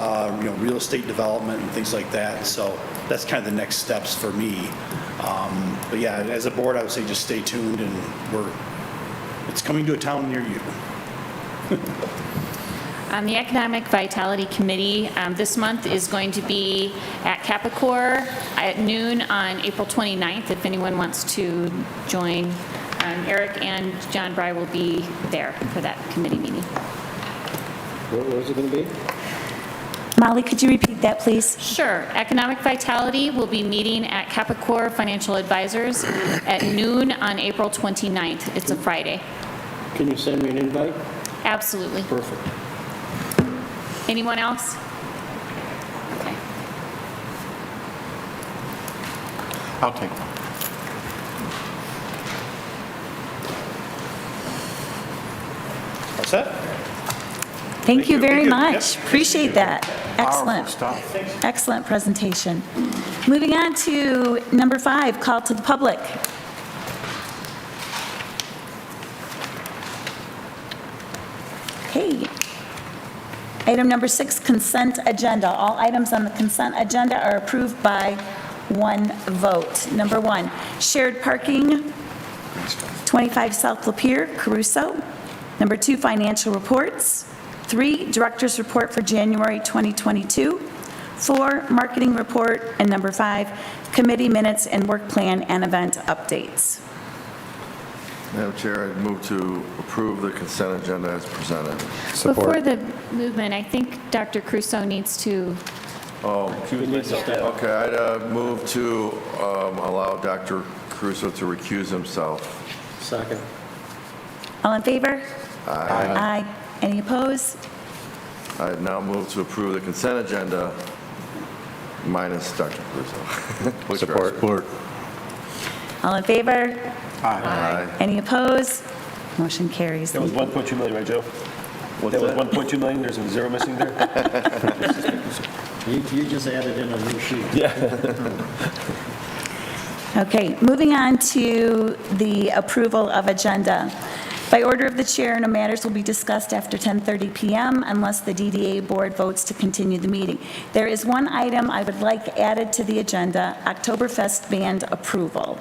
real estate development and things like that. So that's kind of the next steps for me. But yeah, as a board, I would say just stay tuned and it's coming to a town near you.
The Economic Vitality Committee this month is going to be at Capicor at noon on April 29th, if anyone wants to join. Eric and John Bry will be there for that committee meeting.
What is it going to be?
Molly, could you repeat that, please?
Sure. Economic Vitality will be meeting at Capicor Financial Advisors at noon on April 29th. It's a Friday.
Can you send me an invite?
Absolutely.
Perfect.
Anyone else? Okay.
I'll take one.
All set?
Thank you very
Thank you.
much.
Yep.
Appreciate that.
Powerful
Excellent.
stuff.
Excellent presentation. Moving on to number 5, call to the public. Okay. Item number 6, consent agenda. All items on the consent agenda are approved by one vote. Number 1, shared parking, 25 South Lapeer, Caruso. Number 2, financial reports. 3, director's report for January 2022. 4, marketing report. And number 5, committee minutes and work plan and event updates.
Madam Chair, I move to approve the consent agenda as presented.
Before the movement, I think Dr. Crusoe needs to,
Okay, I'd move to allow Dr. Crusoe to recuse himself.
Second.
All in favor? Aye. Any opposed?
I now move to approve the consent agenda minus Dr. Crusoe.
Support.
All in favor?
Aye.
Any opposed? Motion carries.
That was 1.2 million, right, Joe? That was 1.2 million, there's a 0 missing there?
You just added in a new sheet.
Okay, moving on to the approval of agenda. By order of the chair, no matters will be discussed after 10:30 PM unless the DDA board votes to continue the meeting. There is one item I would like added to the agenda, Oktoberfest band approval.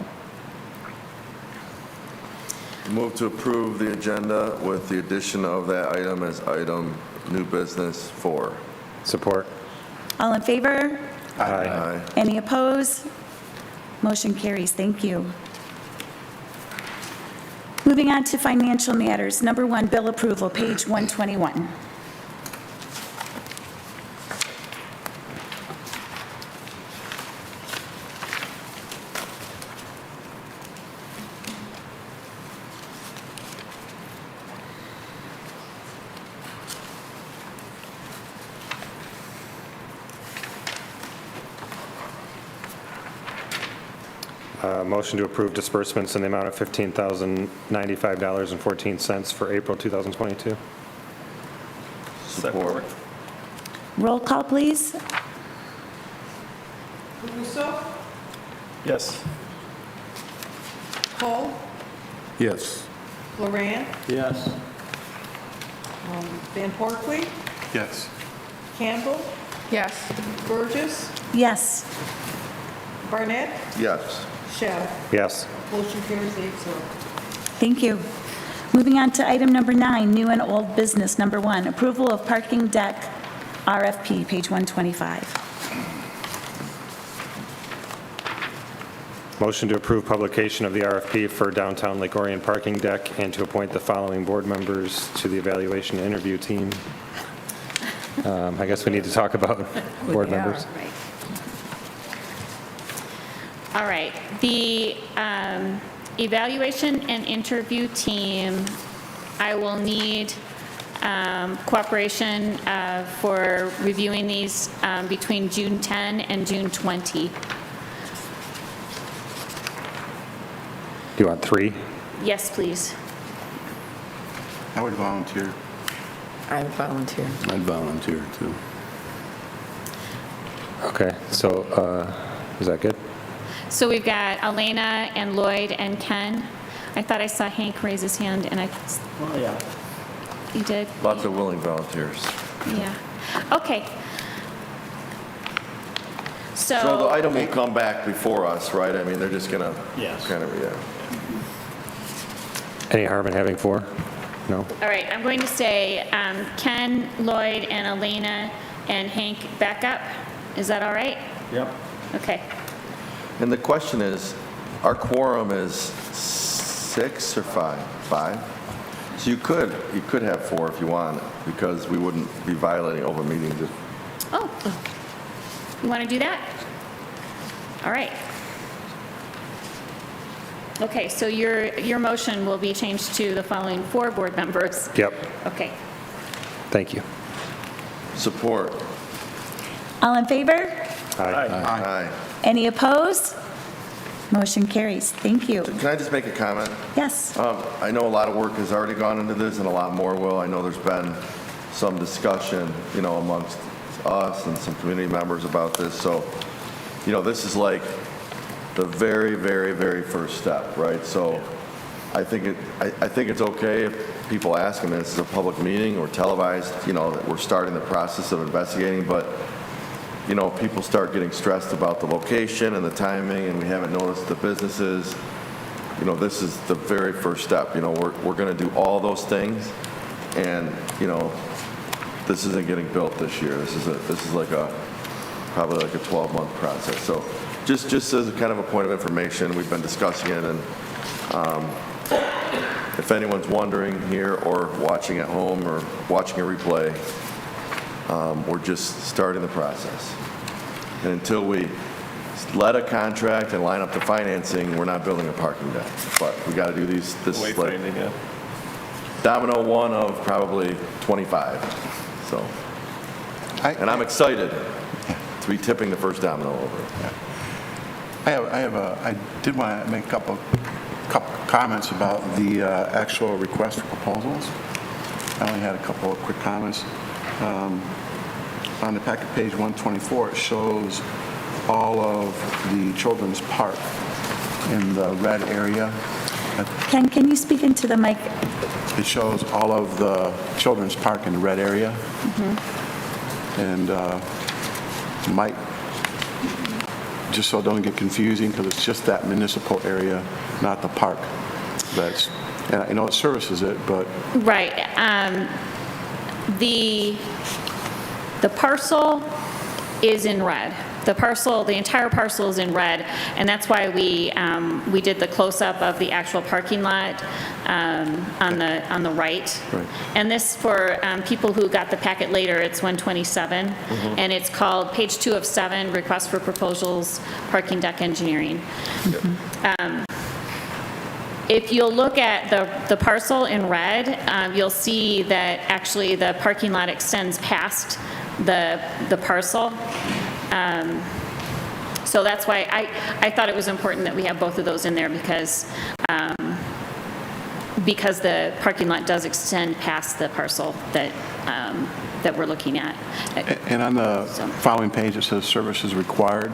Move to approve the agenda with the addition of that item as item new business 4.
Support.
All in favor?
Aye.
Any opposed? Motion carries. Thank you. Moving on to financial matters. Number 1, bill approval, page 121.
Motion to approve disbursements in the amount of $15,095.14 for April 2022.
Support.
Roll call, please.
Russo,
Yes.
Cole,
Yes.
Lorand,
Yes.
Van Porkley,
Yes.
Campbell,
Yes.
Burgess,
Yes.
Barnett,
Yes.
Shell.
Yes.
Motion carries 8-0.
Thank you. Moving on to item number 9, new and old business. Number 1, approval of parking deck RFP, page 125.
Motion to approve publication of the RFP for downtown Lake Orion parking deck and to appoint the following board members to the evaluation and interview team. I guess we need to talk about board members.
All right, the evaluation and interview team, I will need cooperation for reviewing these between June 10 and June 20.
Do you want 3?
Yes, please.
I would volunteer.
I would volunteer.
I'd volunteer, too.
Okay, so is that good?
So we've got Elena and Lloyd and Ken. I thought I saw Hank raise his hand, and
Oh, yeah.
he did?
Lots of willing volunteers.
Yeah. Okay.
So the item will come back before us, right? I mean, they're just gonna
Yes.
kind of, yeah.
Any harm in having 4? No?
All right, I'm going to say Ken, Lloyd, and Elena, and Hank back up. Is that all right?
Yep.
Okay.
And the question is, our quorum is 6 or 5? 5? So you could have 4 if you want, because we wouldn't be violating open meetings.
Oh, you want to do that? All right. Okay, so your motion will be changed to the following 4 board members.
Yep,
Okay.
thank you.
Support.
All in favor?
Aye.
Any opposed? Motion carries. Thank you.
Can I just make a comment?
Yes.
I know a lot of work has already gone into this, and a lot more will. I know there's been some discussion, amongst us and some community members about this. So, this is like the very, very, very first step, right? So I think it's okay if people ask, this is a public meeting or televised, that we're starting the process of investigating, but people start getting stressed about the location and the timing, and we haven't noticed the businesses. This is the very first step. We're going to do all those things, and this isn't getting built this year. This is probably like a 12-month process. So just as a kind of a point of information, we've been discussing it, and if anyone's wondering here or watching at home or watching a replay, we're just starting the process. And until we let a contract and line up the financing, we're not building a parking deck. But we got to do this is like
Wayfinding, yeah.
domino 1 of probably 25. So, and I'm excited to be tipping the first domino over.
I did want to make a couple comments about the actual request for proposals. I only had a couple of quick comments. On the packet page 124, it shows all of the children's park in the red area.
Ken, can you speak into the mic?
It shows all of the children's park in the red area. And might, just so it don't get confusing, because it's just that municipal area, not the park. And I know it services it, but
Right. The parcel is in red. The entire parcel is in red, and that's why we did the close-up of the actual parking lot on the right.
Right.
And this, for people who got the packet later, it's 127, and it's called page 2 of 7, request for proposals, parking deck engineering. If you'll look at the parcel in red, you'll see that actually the parking lot extends past the parcel. So that's why I thought it was important that we have both of those in there because the parking lot does extend past the parcel that we're looking at.
And on the following page, it says services required.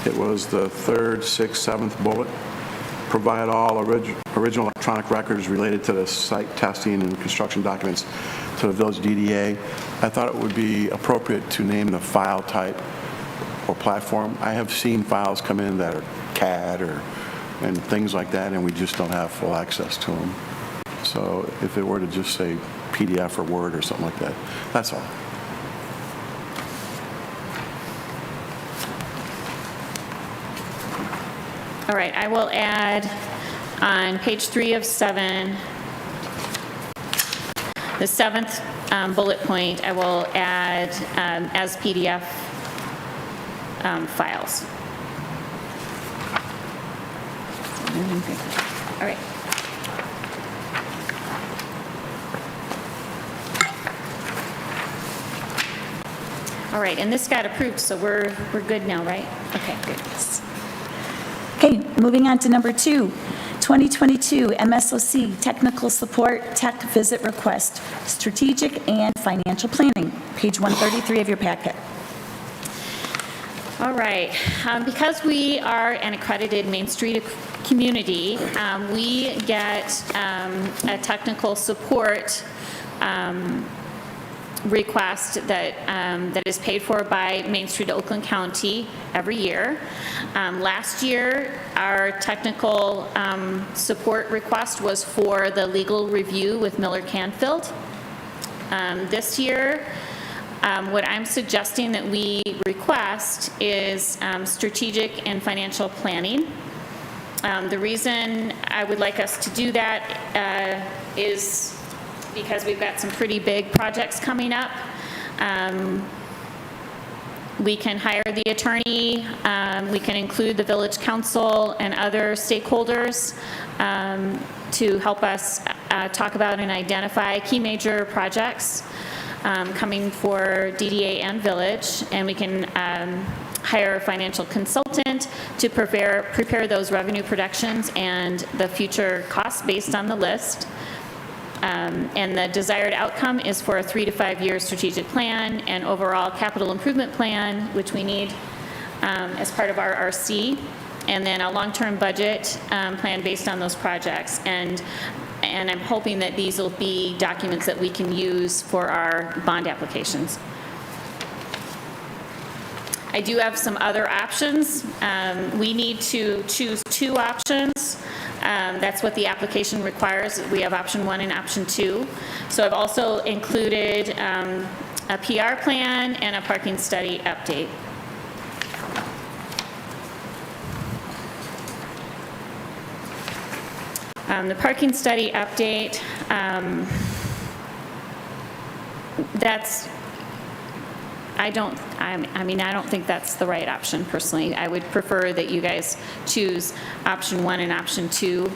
It was the third, sixth, seventh bullet. Provide all original electronic records related to the site testing and construction documents to the village DDA. I thought it would be appropriate to name the file type or platform. I have seen files come in that are CAD and things like that, and we just don't have full access to them. So if it were to just say PDF or Word or something like that, that's all.
All right, I will add on page 3 of 7, the 7th bullet point, I will add as PDF files. All right. All right, and this got approved, so we're good now, right? Okay, good.
Okay, moving on to number 2, 2022 MSOC Technical Support Tech Visit Request, Strategic and Financial Planning, page 133 of your packet.
All right, because we are an accredited Main Street community, we get a technical support request that is paid for by Main Street Oakland County every year. Last year, our technical support request was for the legal review with Miller Canfield. This year, what I'm suggesting that we request is strategic and financial planning. The reason I would like us to do that is because we've got some pretty big projects coming up. We can hire the attorney, we can include the village council and other stakeholders to help us talk about and identify key major projects coming for DDA and village, and we can hire a financial consultant to prepare those revenue projections and the future costs based on the list. And the desired outcome is for a 3 to 5 year strategic plan and overall capital improvement plan, which we need as part of our RC, and then a long-term budget plan based on those projects. And I'm hoping that these will be documents that we can use for our bond applications. I do have some other options. We need to choose 2 options. That's what the application requires. We have option 1 and option 2. So I've also included a PR plan and a parking study update. The parking study update, I don't think that's the right option personally. I would prefer that you guys choose option 1 and option 2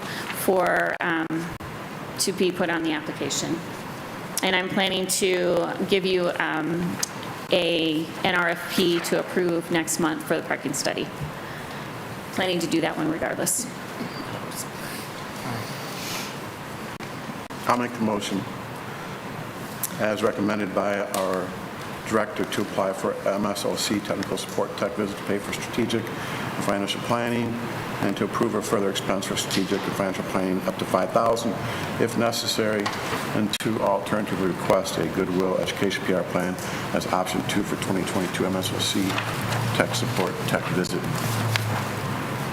for, to be put on the application. And I'm planning to give you an RFP to approve next month for the parking study. Planning to do that one regardless.
I'll make the motion as recommended by our director to apply for MSOC Technical Support Tech Visit to pay for strategic and financial planning and to approve a further expense for strategic and financial planning up to $5,000 if necessary, and to alternatively request a Goodwill Education PR plan as option 2 for 2022 MSOC Tech Support Tech Visit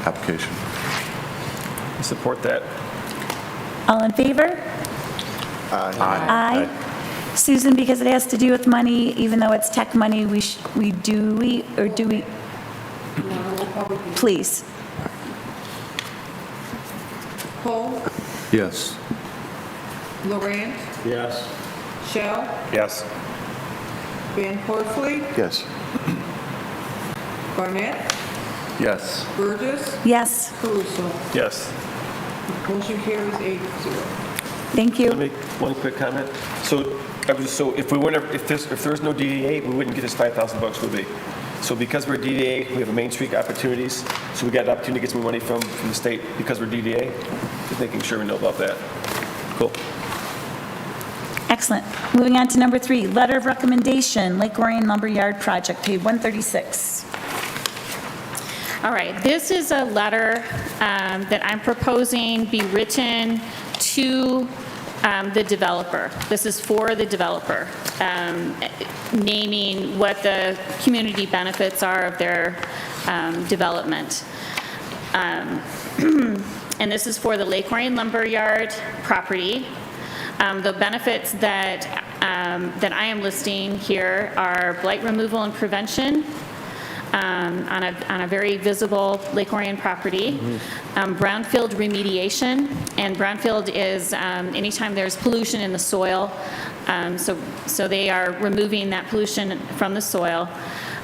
application.
I support that.
All in favor? Aye. Susan, because it has to do with money, even though it's tech money, do we? Please.
Poe,
Yes.
Lorraine,
Yes.
Shell,
Yes.
Van Horsley,
Yes.
Barnett,
Yes.
Burgess,
Yes,
Caruso.
Yes.
Motion carries 8-0.
thank you.
Let me make one quick comment. So if we weren't, if there's no DDA, we wouldn't get this $5,000, would we? So because we're DDA, we have a Main Street opportunities, so we got an opportunity to get some money from the state because we're DDA, just making sure we know about that. Cool.
Excellent. Moving on to number 3, letter of recommendation, Lake Orion Lumberyard Project, page 136.
All right, this is a letter that I'm proposing be written to the developer. This is for the developer, naming what the community benefits are of their development. And this is for the Lake Orion Lumberyard property. The benefits that I am listing here are blight removal and prevention on a very visible Lake Orion property, brownfield remediation, and brownfield is anytime there's pollution in the soil, so they are removing that pollution from the soil.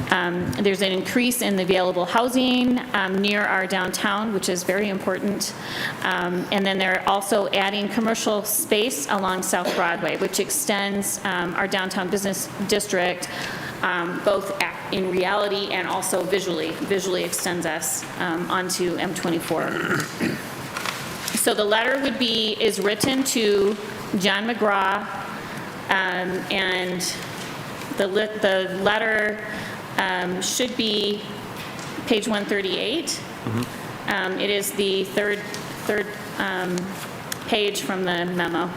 There's an increase in the available housing near our downtown, which is very important. And then they're also adding commercial space along South Broadway, which extends our downtown business district both in reality and also visually extends us onto M24. So the letter is written to John McGraw, and the letter should be page 138. It is the third page from the memo,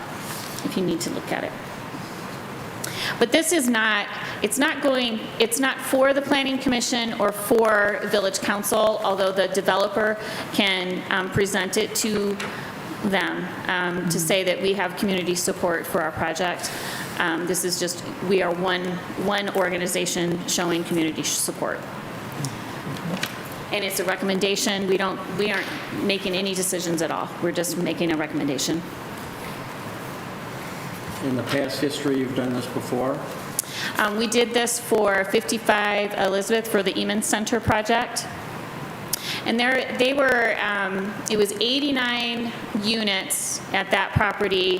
if you need to look at it. But this is not, it's not for the Planning Commission or for Village Council, although the developer can present it to them to say that we have community support for our project. This is just, we are one organization showing community support. And it's a recommendation. We aren't making any decisions at all. We're just making a recommendation.
In the past history, you've done this before?
We did this for 55 Elizabeth for the Eamon Center project. And it was 89 units at that property,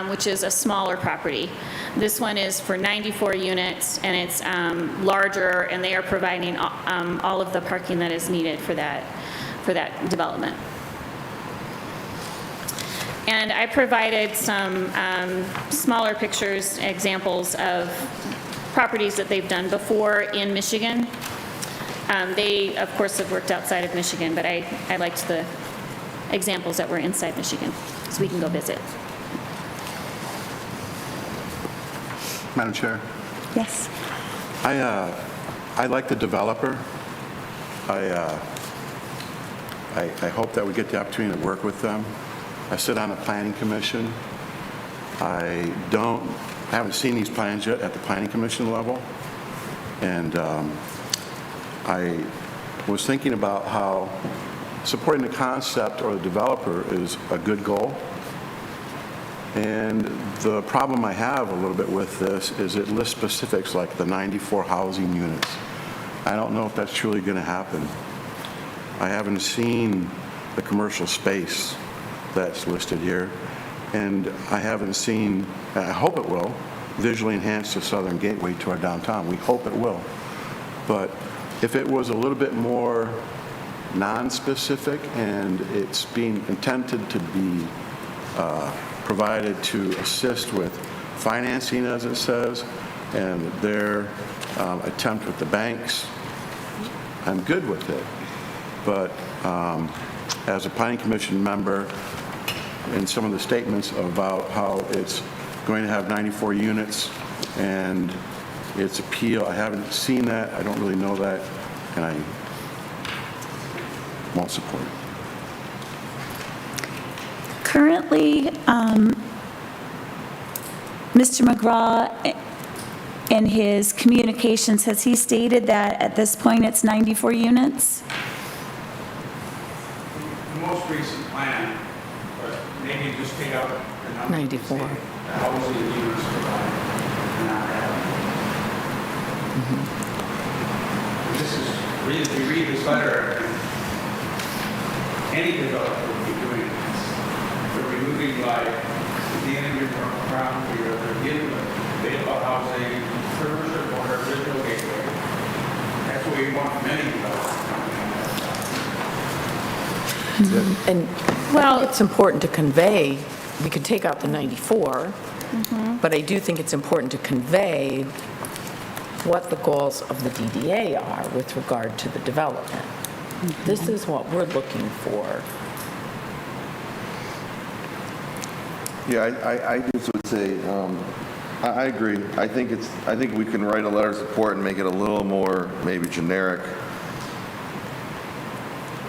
which is a smaller property. This one is for 94 units, and it's larger, and they are providing all of the parking that is needed for that development. And I provided some smaller pictures, examples of properties that they've done before in Michigan. They, of course, have worked outside of Michigan, but I liked the examples that were inside Michigan, so we can go visit.
Madam Chair,
Yes.
I like the developer. I hope that we get the opportunity to work with them. I sit on a planning commission. I haven't seen these plans yet at the planning commission level. And I was thinking about how supporting the concept or the developer is a good goal. And the problem I have a little bit with this is it lists specifics like the 94 housing units. I don't know if that's truly going to happen. I haven't seen the commercial space that's listed here, and I haven't seen, I hope it will, visually enhance the southern gateway to our downtown. We hope it will. But if it was a little bit more non-specific and it's being intended to be provided to assist with financing, as it says, and their attempt with the banks, I'm good with it. But as a planning commission member, in some of the statements about how it's going to have 94 units and its appeal, I haven't seen that, I don't really know that, and I won't support it.
Currently, Mr. McGraw, in his communications, has he stated that at this point it's 94 units?
The most recent plan, but maybe just take out the number.
94.
The housing units provided, and not that. This is, if you read this letter, any developer would be doing this. They're removing like the end of your property, or they're giving available housing, commercial or visual gateway, That's what we want from any developer.
And
Well-
it's important to convey, we could take out the 94, but I do think it's important to convey what the goals of the DDA are with regard to the development. This is what we're looking for.
Yeah, I just would say, I agree. I think we can write a letter of support and make it a little more maybe generic.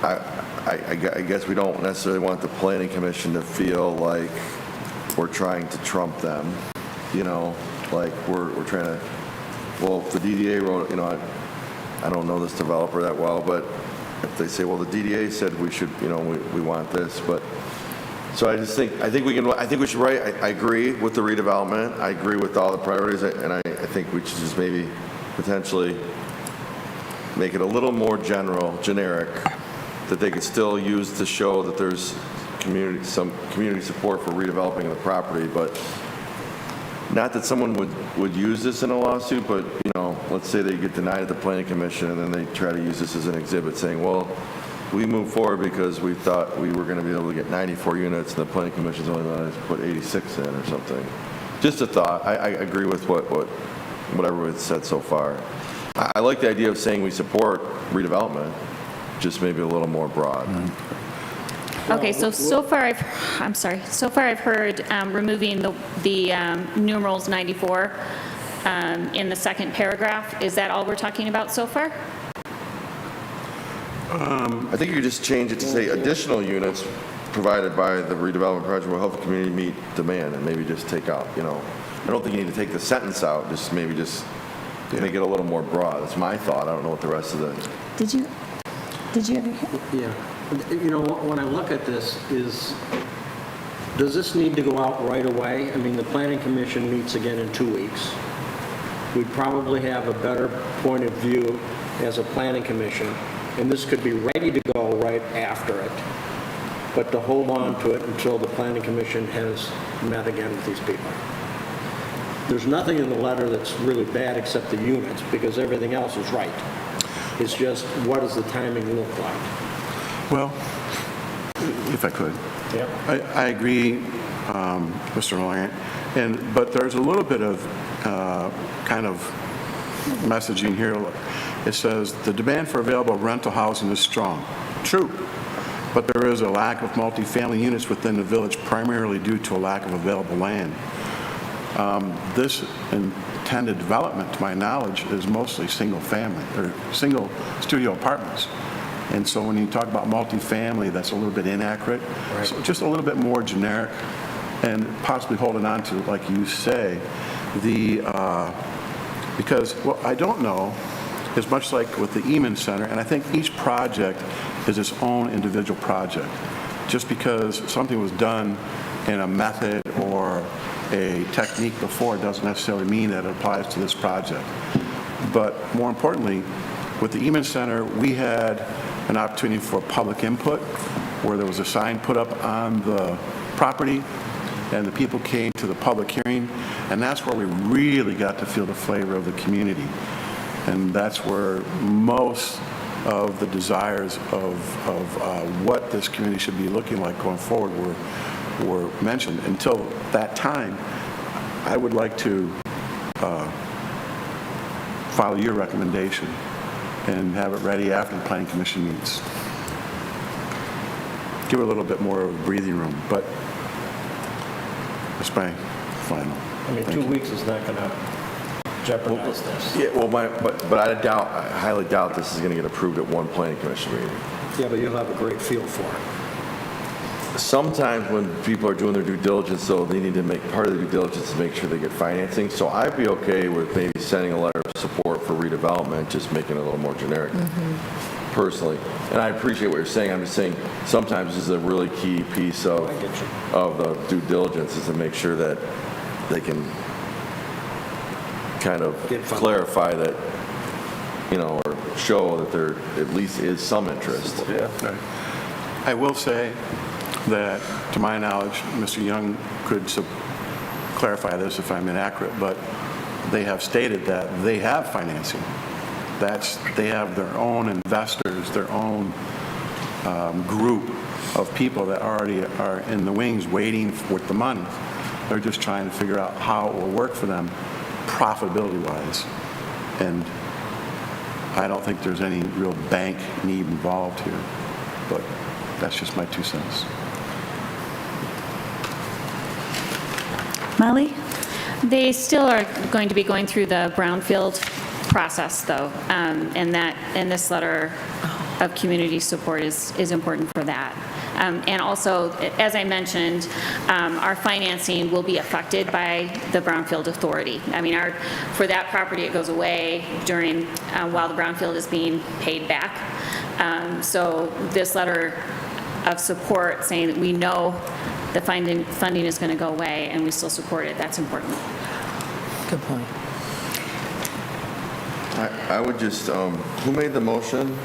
I guess we don't necessarily want the planning commission to feel like we're trying to trump them, you know, like we're trying to, well, if the DDA wrote, you know, I don't know this developer that well, but if they say, well, the DDA said we should, you know, we want this, but, so I just think, I think we should write, I agree with the redevelopment, I agree with all the priorities, and I think we should just maybe potentially make it a little more generic, that they could still use to show that there's some community support for redeveloping the property, but not that someone would use this in a lawsuit, but, you know, let's say they get denied at the planning commission and then they try to use this as an exhibit saying, well, we moved forward because we thought we were going to be able to get 94 units and the planning commission's only letting us put 86 in or something. Just a thought. I agree with what everyone's said so far. I like the idea of saying we support redevelopment, just maybe a little more broad.
Okay, so far I've heard removing the numerals 94 in the second paragraph. Is that all we're talking about so far?
I think you could just change it to say additional units provided by the redevelopment project will help the community meet demand, and maybe just take out, you know, I don't think you need to take the sentence out, just maybe just make it a little more broad. That's my thought. I don't know what the rest of the...
Did you ever hear?
Yeah. You know, when I look at this does this need to go out right away? I mean, the planning commission meets again in 2 weeks. We'd probably have a better point of view as a planning commission, and this could be ready to go right after it, but to hold on to it until the planning commission has met again with these people. There's nothing in the letter that's really bad except the units, because everything else is right. It's just, what does the timing look like?
Well, if I could.
Yep.
I agree, Mr. Laurent, but there's a little bit of kind of messaging here. It says, the demand for available rental housing is strong. True, but there is a lack of multifamily units within the village primarily due to a lack of available land. This intended development, to my knowledge, is mostly single family or single studio apartments. And so when you talk about multifamily, that's a little bit inaccurate. Right. So just a little bit more generic and possibly holding on to, like you say, because what I don't know is much like with the Eman Center, and I think each project is its own individual project. Just because something was done in a method or a technique before doesn't necessarily mean that it applies to this project. But more importantly, with the Eman Center, we had an opportunity for public input where there was a sign put up on the property and the people came to the public hearing, and that's where we really got to feel the flavor of the community. And that's where most of the desires of what this community should be looking like going forward were mentioned. Until that time, I would like to follow your recommendation and have it ready after the planning commission meets. Give it a little bit more of a breathing room, but that's my final.
I mean,
Thank
2
you.
weeks is not going to jeopardize this.
Yeah, well, but I highly doubt this is going to get approved at one planning commission meeting.
Yeah, but you'll have a great feel for it.
Sometimes when people are doing their due diligence, though, they need to make part of the due diligence to make sure they get financing. So I'd be okay with maybe sending a letter of support for redevelopment, just making it a little more generic, personally. And I appreciate what you're saying. I'm just saying sometimes this is a really key piece of the due diligence is to make sure that they can kind of clarify that, you know, or show that there at least is some interest.
Yeah. I will say that, to my knowledge, Mr. Young could clarify this if I'm inaccurate, but they have stated that they have financing. they have their own investors, their own group of people that already are in the wings waiting with the money. They're just trying to figure out how it will work for them profitability-wise. And I don't think there's any real bank need involved here, but that's just my 2 cents.
Molly?
They still are going to be going through the brownfield process, though, and this letter of community support is important for that. And also, as I mentioned, our financing will be affected by the Brownfield Authority. I mean, for that property, it goes away while the brownfield is being paid back. So this letter of support saying that we know the funding is going to go away and we still support it, that's important.
Good point.
I would just, who made the motion?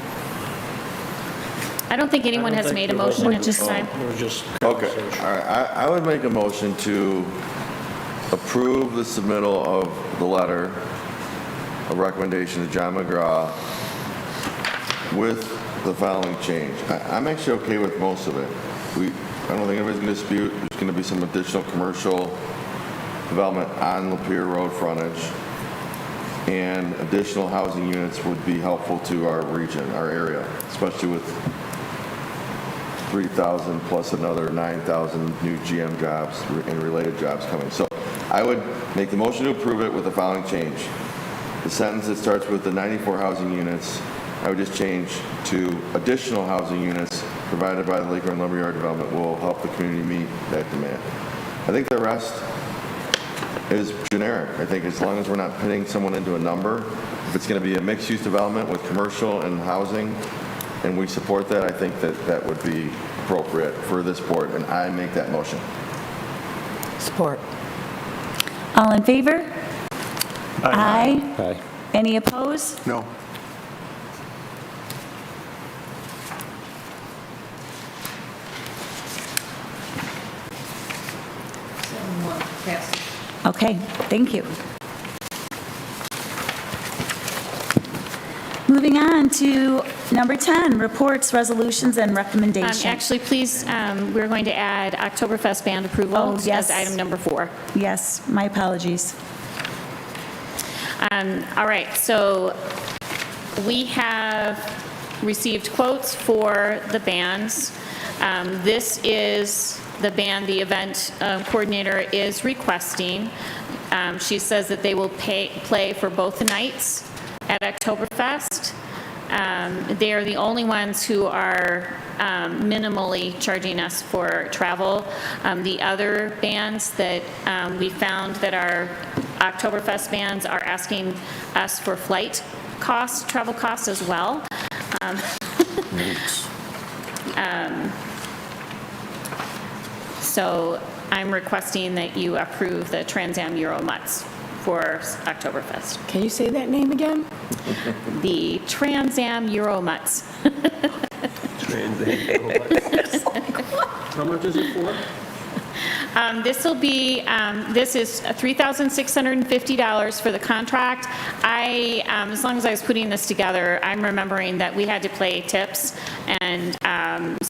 I don't think anyone has made a motion at this time.
It was just
Okay,
conversation.
all right. I would make a motion to approve the submittal of the letter of recommendation to John McGraw with the following change. I'm actually okay with most of it. I don't think anybody's going to dispute there's going to be some additional commercial development on Lapeer Road frontage, and additional housing units would be helpful to our region, our area, especially with 3,000 plus another 9,000 new GM jobs and related jobs coming. So I would make the motion to approve it with the following change. The sentence that starts with the 94 housing units, I would just change to additional housing units provided by the Lake Orion Lumberyard Development will help the community meet that demand. I think the rest is generic. I think as long as we're not pitting someone into a number, if it's going to be a mixed-use development with commercial and housing, and we support that, I think that would be appropriate for this board, and I make that motion.
Support.
All in favor? Aye.
Aye.
Any opposed?
No.
Okay, thank you. Moving on to number 10, reports, resolutions, and recommendations.
Actually, please, we're going to add Oktoberfest band approval
Oh, yes.
as item number 4.
Yes, my apologies.
All right, so we have received quotes for the bands. This is the band the event coordinator is requesting. She says that they will play for both the nights at Oktoberfest. They are the only ones who are minimally charging us for travel. The other bands that we found that are Oktoberfest bands are asking us for flight costs, travel costs as well. So I'm requesting that you approve the Trans Am Euro Mutts for Oktoberfest.
Can you say that name again?
The Trans Am Euro Mutts.
How much is it for?
This will be, this is $3,650 for the contract. As long as I was putting this together, I'm remembering that we had to play tips, and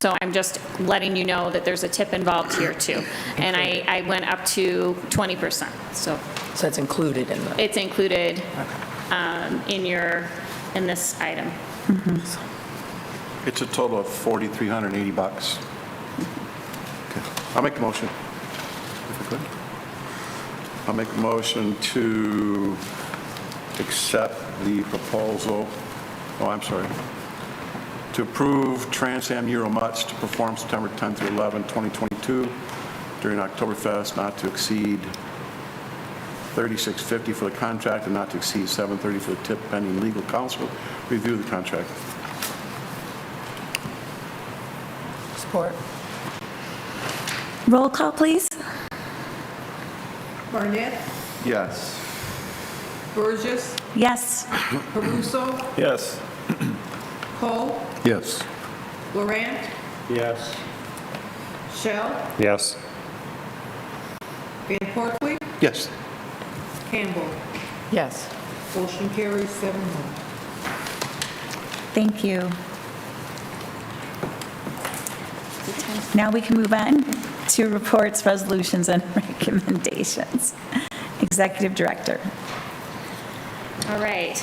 so I'm just letting you know that there's a tip involved here too. And I went up to 20%, so.
So it's included in the...
It's included in this item.
It's a total of $4,380. Okay. I'll make the motion. If I could. I'll make a motion to accept the proposal, to approve Trans Am Euro Mutts to perform September 10th through 11, 2022 during Oktoberfest, not to exceed $36.50 for the contract and not to exceed $7.30 for the tip pending legal counsel review of the contract.
Support.
Roll call, please.
Barnett,
Yes.
Burgess,
Yes.
Caruso,
Yes.
Cole,
Yes.
Laurent,
Yes.
Shell,
Yes.
Van Portly,
Yes.
Campbell.
Yes.
Motion carries 7-1.
Thank you. Now we can move on to reports, resolutions, and recommendations. Executive Director.
All right.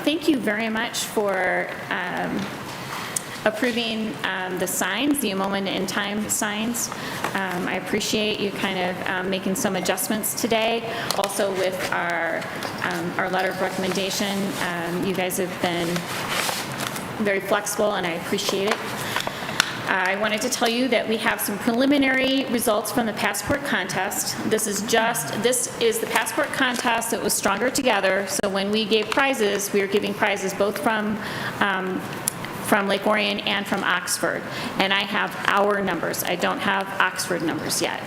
Thank you very much for approving the signs, the moment in time signs. I appreciate you kind of making some adjustments today. Also with our letter of recommendation, you guys have been very flexible, and I appreciate it. I wanted to tell you that we have some preliminary results from the passport contest. This is the passport contest that was stronger together. So when we gave prizes, we were giving prizes both from Lake Orion and from Oxford. And I have our numbers. I don't have Oxford numbers yet.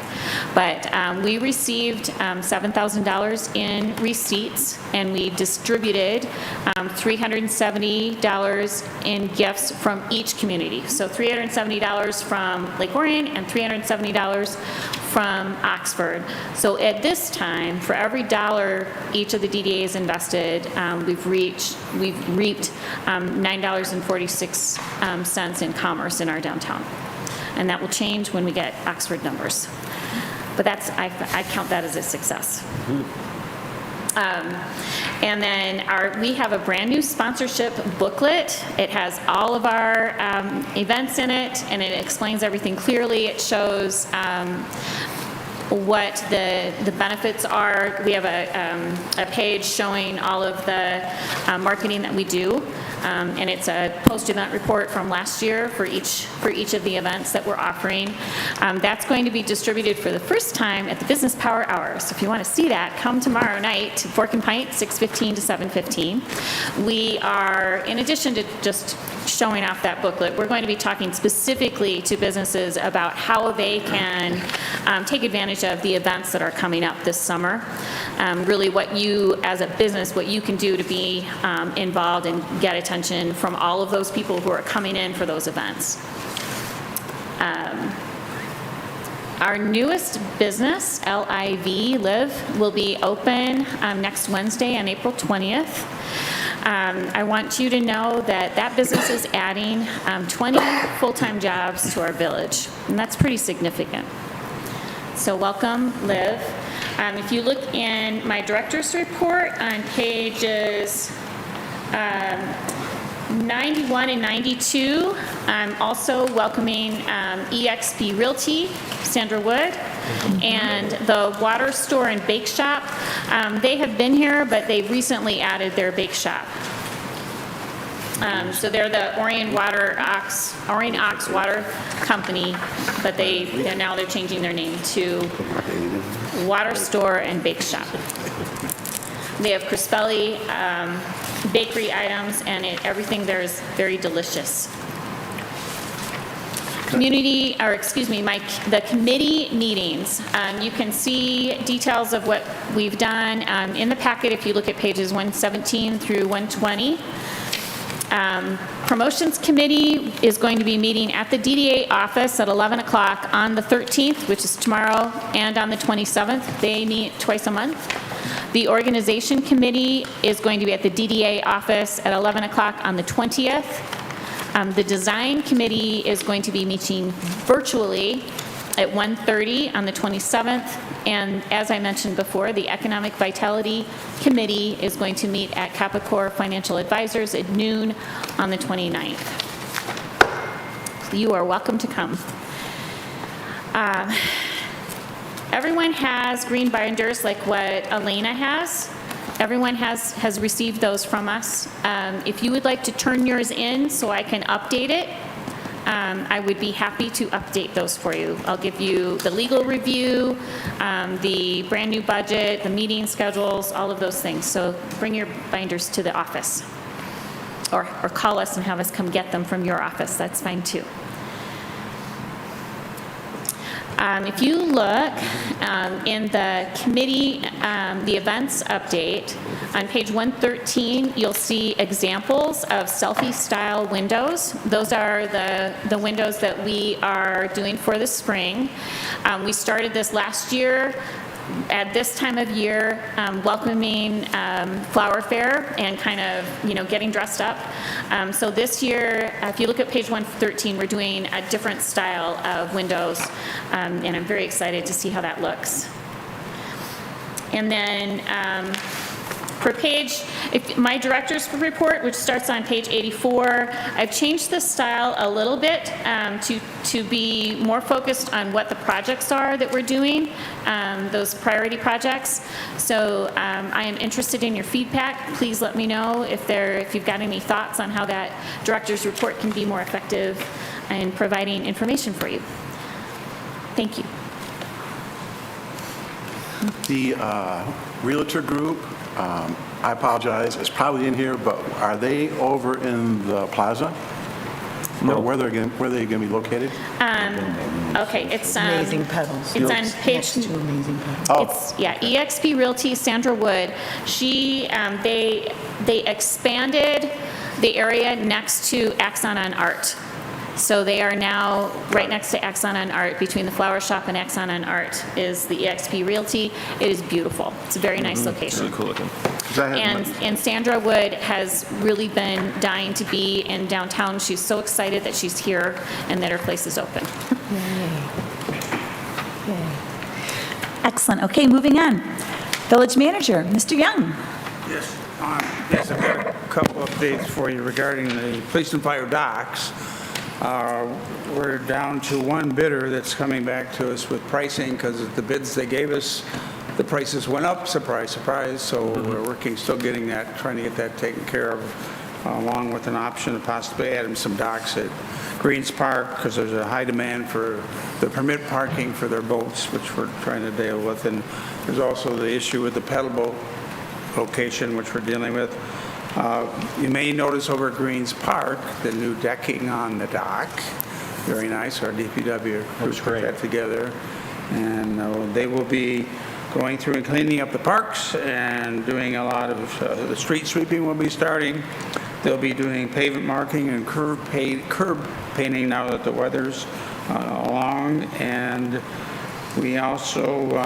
But we received $7,000 in receipts, and we distributed $370 in gifts from each community. So $370 from Lake Orion and $370 from Oxford. So at this time, for every dollar each of the DDAs invested, we've reaped $9.46 in commerce in our downtown. And that will change when we get Oxford numbers. But I count that as a success. And then we have a brand new sponsorship booklet. It has all of our events in it, and it explains everything clearly. It shows what the benefits are. We have a page showing all of the marketing that we do. And it's a post-event report from last year for each of the events that we're offering. That's going to be distributed for the first time at the Business Power Hour. So if you want to see that, come tomorrow night to Fork and Pint, 6:15 to 7:15. We are, in addition to just showing off that booklet, we're going to be talking specifically to businesses about how they can take advantage of the events that are coming up this summer. Really what you, as a business, what you can do to be involved and get attention from all of those people who are coming in for those events. Our newest business, Live, will be open next Wednesday on April 20th. I want you to know that business is adding 20 full-time jobs to our village, and that's pretty significant. So welcome, Live. If you look in my director's report on pages 91 and 92, I'm also welcoming EXP Realty, Sandra Wood, and the Water Store and Bake Shop. They have been here, but they recently added their bake shop. So they're the Orion Ox Water Company, but now they're changing their name to Water Store and Bake Shop. They have Crispelli bakery items, and everything there is very delicious. The committee meetings. You can see details of what we've done in the packet if you look at pages 117 through 120. Promotions Committee is going to be meeting at the DDA office at 11 o'clock on the 13th, which is tomorrow, and on the 27th. They meet twice a month. The Organization Committee is going to be at the DDA office at 11 o'clock on the 20th. The Design Committee is going to be meeting virtually at 1:30 on the 27th. And as I mentioned before, the Economic Vitality Committee is going to meet at Capricorn Financial Advisors at noon on the 29th. You are welcome to come. Everyone has green binders like what Elena has. Everyone has received those from us. If you would like to turn yours in so I can update it, I would be happy to update those for you. I'll give you the legal review, the brand new budget, the meeting schedules, all of those things. So bring your binders to the office, or call us and have us come get them from your office. That's fine too. If you look in the committee, the events update, on page 113, you'll see examples of selfie-style windows. Those are the windows that we are doing for the spring. We started this last year at this time of year, welcoming Flower Fair and kind of, getting dressed up. So this year, if you look at page 113, we're doing a different style of windows, and I'm very excited to see how that looks. And then my director's report, which starts on page 84, I've changed the style a little bit to be more focused on what the projects are that we're doing, those priority projects. So I am interested in your feedback. Please let me know if you've got any thoughts on how that director's report can be more effective in providing information for you. Thank you.
The Realtor Group, I apologize, it's probably in here, but are they over in the plaza? No. Or where are they going to be located?
Okay, it's
Amazing Petals.
It's on page.
Next to Amazing Petals.
Oh.
It's, EXP Realty, Sandra Wood. They expanded the area next to Axon on Art. So they are now right next to Axon on Art. Between the flower shop and Axon on Art is the EXP Realty. It is beautiful. It's a very nice location.
Really cool looking.
And Sandra Wood has really been dying to be in downtown. She's so excited that she's here and that her place is open.
Excellent. Okay, moving on. Village Manager, Mr. Young.
Yes, yes, I've got a couple updates for you regarding the police and fire docks. We're down to one bidder that's coming back to us with pricing because the bids they gave us, the prices went up, surprise, surprise. So we're working, still trying to get that taken care of, along with an option of possibly adding some docks at Greens Park because there's a high demand for the permit parking for their boats, which we're trying to deal with. And there's also the issue with the pedal boat location, which we're dealing with. You may notice over at Greens Park, the new decking on the dock. Very nice. Our DPW crew put that together. And they will be going through and cleaning up the parks and doing a lot of, the street sweeping will be starting. They'll be doing pavement marking and curb painting now that the weather's along. And we also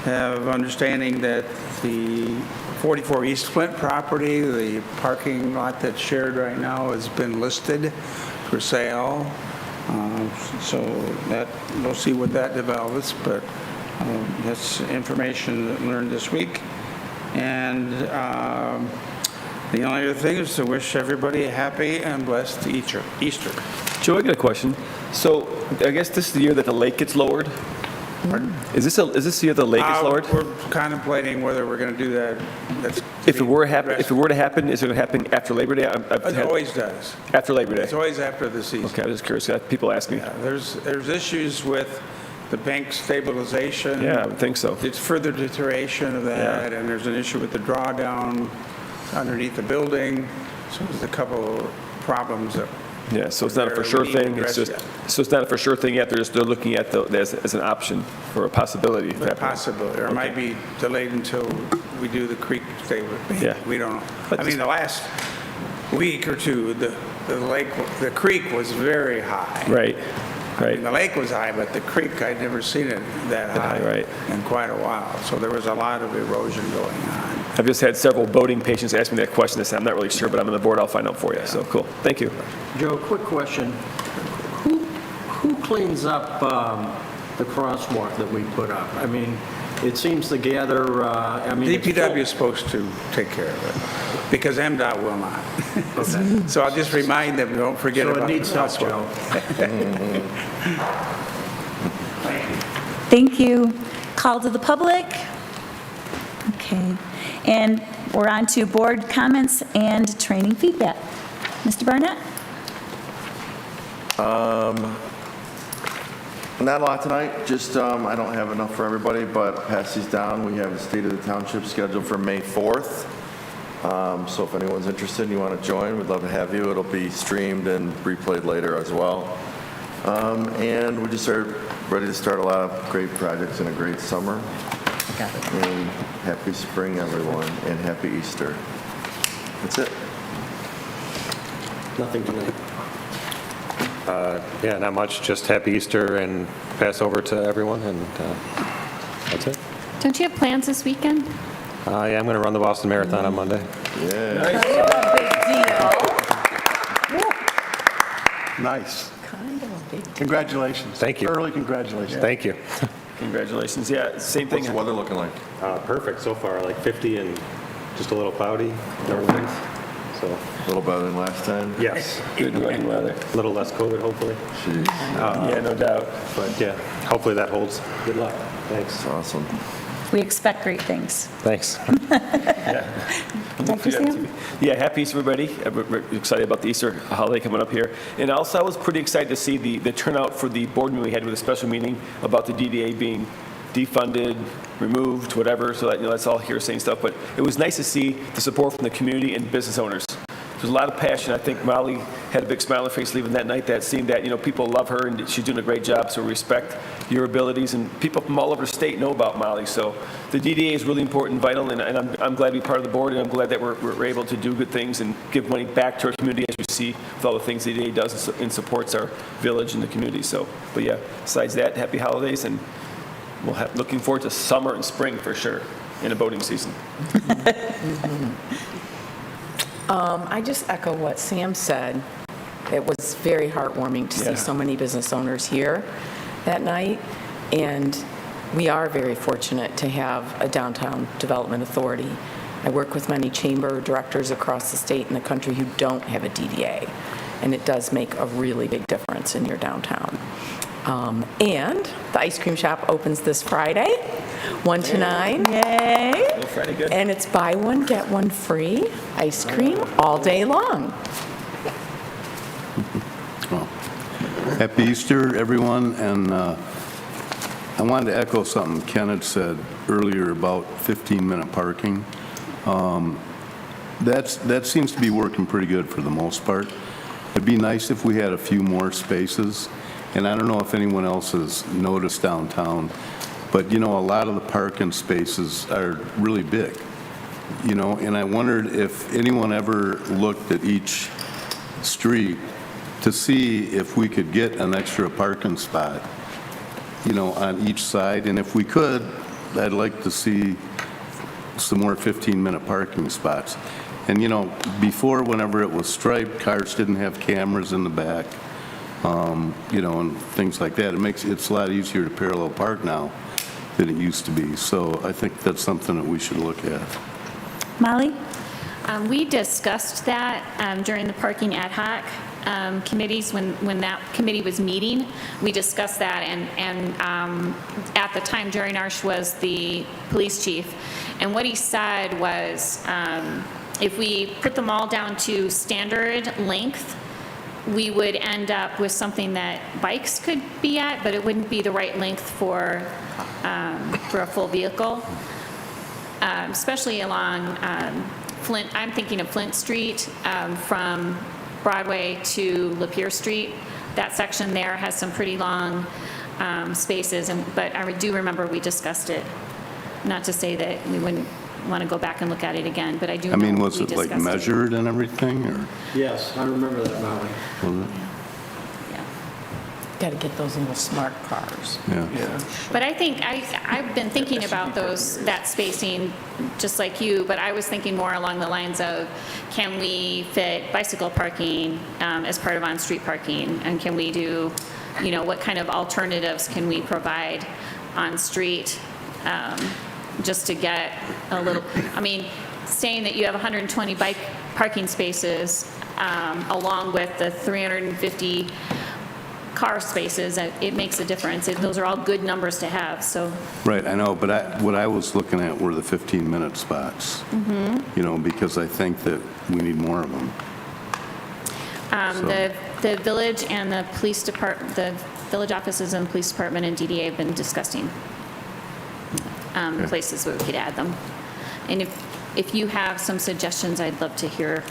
have understanding that the 44 East Flint property, the parking lot that's shared right now has been listed for sale. So that we'll see what that develops, but that's information that I learned this week. And the only other thing is to wish everybody a happy and blessed Easter.
Joe, I got a question. So I guess this is the year that the lake gets lowered? Pardon? Is this the year the lake is lowered?
We're contemplating whether we're going to do that.
If it were to happen, is it going to happen after Labor Day?
It always does.
After Labor Day?
It's always after the season.
Okay, I was just curious. People ask me.
Yeah, there's issues with the bank stabilization.
Yeah, I would think so.
It's further deterioration of that, and there's an issue with the drawdown underneath the building. So there's a couple problems that.
Yeah, so it's not a for sure thing. It's just so it's not a for sure thing yet. They're looking at as an option for a possibility.
A possibility, or it might be delayed until we do the creek stabilization.
Yeah,
we don't know. I mean, the last week or two, the creek was very high.
Right.
I mean, the lake was high, but the creek, I'd never seen it that high in quite a while. So there was a lot of erosion going on.
I've just had several boating patients ask me that question. I said, I'm not really sure, but I'm on the board. I'll find out for you. So cool. Thank you.
Joe, quick question. Who cleans up the crosswalk that we put up? I mean, it seems to gather,
DPW is supposed to take care of it, because MDOT will not. Okay. So I'll just remind them, don't forget about the crosswalk.
So it needs help, Joe.
Thank you. Call to the public. Okay. And we're on to board comments and training feedback. Mr. Barnett?
Not a lot tonight, just I don't have enough for everybody, but pass these down. We have the State of the Township scheduled for May 4th. So if anyone's interested and you want to join, we'd love to have you. It'll be streamed and replayed later as well. And we just are ready to start a lot of great projects and a great summer. And happy spring, everyone, and happy Easter. That's it.
Nothing tonight.
Yeah, not much, just happy Easter and Passover to everyone, and That's it.
Don't you have plans this weekend?
Yeah, I'm going to run the Boston Marathon on Monday.
Nice.
Kind of a big
Congratulations.
Thank you.
Early congratulations.
Thank you.
Congratulations. Yeah, same
What's
thing.
the weather looking like?
Perfect so far, like 50 and just a little cloudy, no winds. So,
A little better than last time?
yes,
Good running weather.
a little less COVID, hopefully.
Jeez,
Yeah, no doubt.
But yeah, hopefully that holds. Good luck. Thanks.
that's awesome.
We expect great things.
Thanks.
Dr. Sam?
Yeah, happy Easter, everybody. We're excited about the Easter holiday coming up here. And also, I was pretty excited to see the turnout for the board meeting we had with a special meeting about the DDA being defunded, removed, whatever, so that, that's all hearsay and stuff. But it was nice to see the support from the community and business owners. There's a lot of passion. I think Molly had a big smile on her face leaving that night, that seeing that, people love her and she's doing a great job, so respect your abilities. And people from all over the state know about Molly. So the DDA is really important and vital, and I'm glad to be part of the board, and I'm glad that we're able to do good things and give money back to our community, as we see with all the things the DDA does and supports our village and the community. So, but yeah, besides that, happy holidays, and looking forward to summer and spring for sure, in a boating season.
I just echo what Sam said. It was very heartwarming to
Yeah.
see so many business owners here that night, and we are very fortunate to have a downtown development authority. I work with many chamber directors across the state and the country who don't have a DDA, and it does make a really big difference in your downtown. And the ice cream shop opens this Friday, 1 to 9. Yay!
Oh, Friday, good.
And it's buy one, get one free ice cream all day long.
Happy Easter, everyone, and I wanted to echo something Ken had said earlier about 15-minute parking. That seems to be working pretty good for the most part. It'd be nice if we had a few more spaces, and I don't know if anyone else has noticed downtown, but, a lot of the parking spaces are really big, and I wondered if anyone ever looked at each street to see if we could get an extra parking spot, on each side. And if we could, I'd like to see some more 15-minute parking spots. And, before, whenever it was striped, cars didn't have cameras in the back, and things like that. It's a lot easier to parallel park now than it used to be. So I think that's something that we should look at.
Molly?
We discussed that during the parking ad hoc committees, when that committee was meeting. We discussed that, and at the time, Jerry Narsh was the police chief, and what he said was, if we put them all down to standard length, we would end up with something that bikes could be at, but it wouldn't be the right length for a full vehicle, especially along Flint. I'm thinking of Flint Street from Broadway to Lapeer Street. That section there has some pretty long spaces, but I do remember we discussed it. Not to say that we wouldn't want to go back and look at it again, but I do know we
Was it
discussed
like measured and everything, or?
Yes, I remember that, Molly.
Yeah.
Got to get those little smart cars.
Yeah.
But I think, I've been thinking about that spacing, just like you, but I was thinking more along the lines of, can we fit bicycle parking as part of on-street parking? And can we do, what kind of alternatives can we provide on-street, just to get a little, saying that you have 120 bike parking spaces along with the 350 car spaces, it makes a difference. Those are all good numbers to have, so.
Right, I know, but what I was looking at were the 15-minute spots. Because I think that we need more of them.
The village and the police department, the village offices and the police department and DDA have been discussing places where we could add them. And if you have some suggestions, I'd love to hear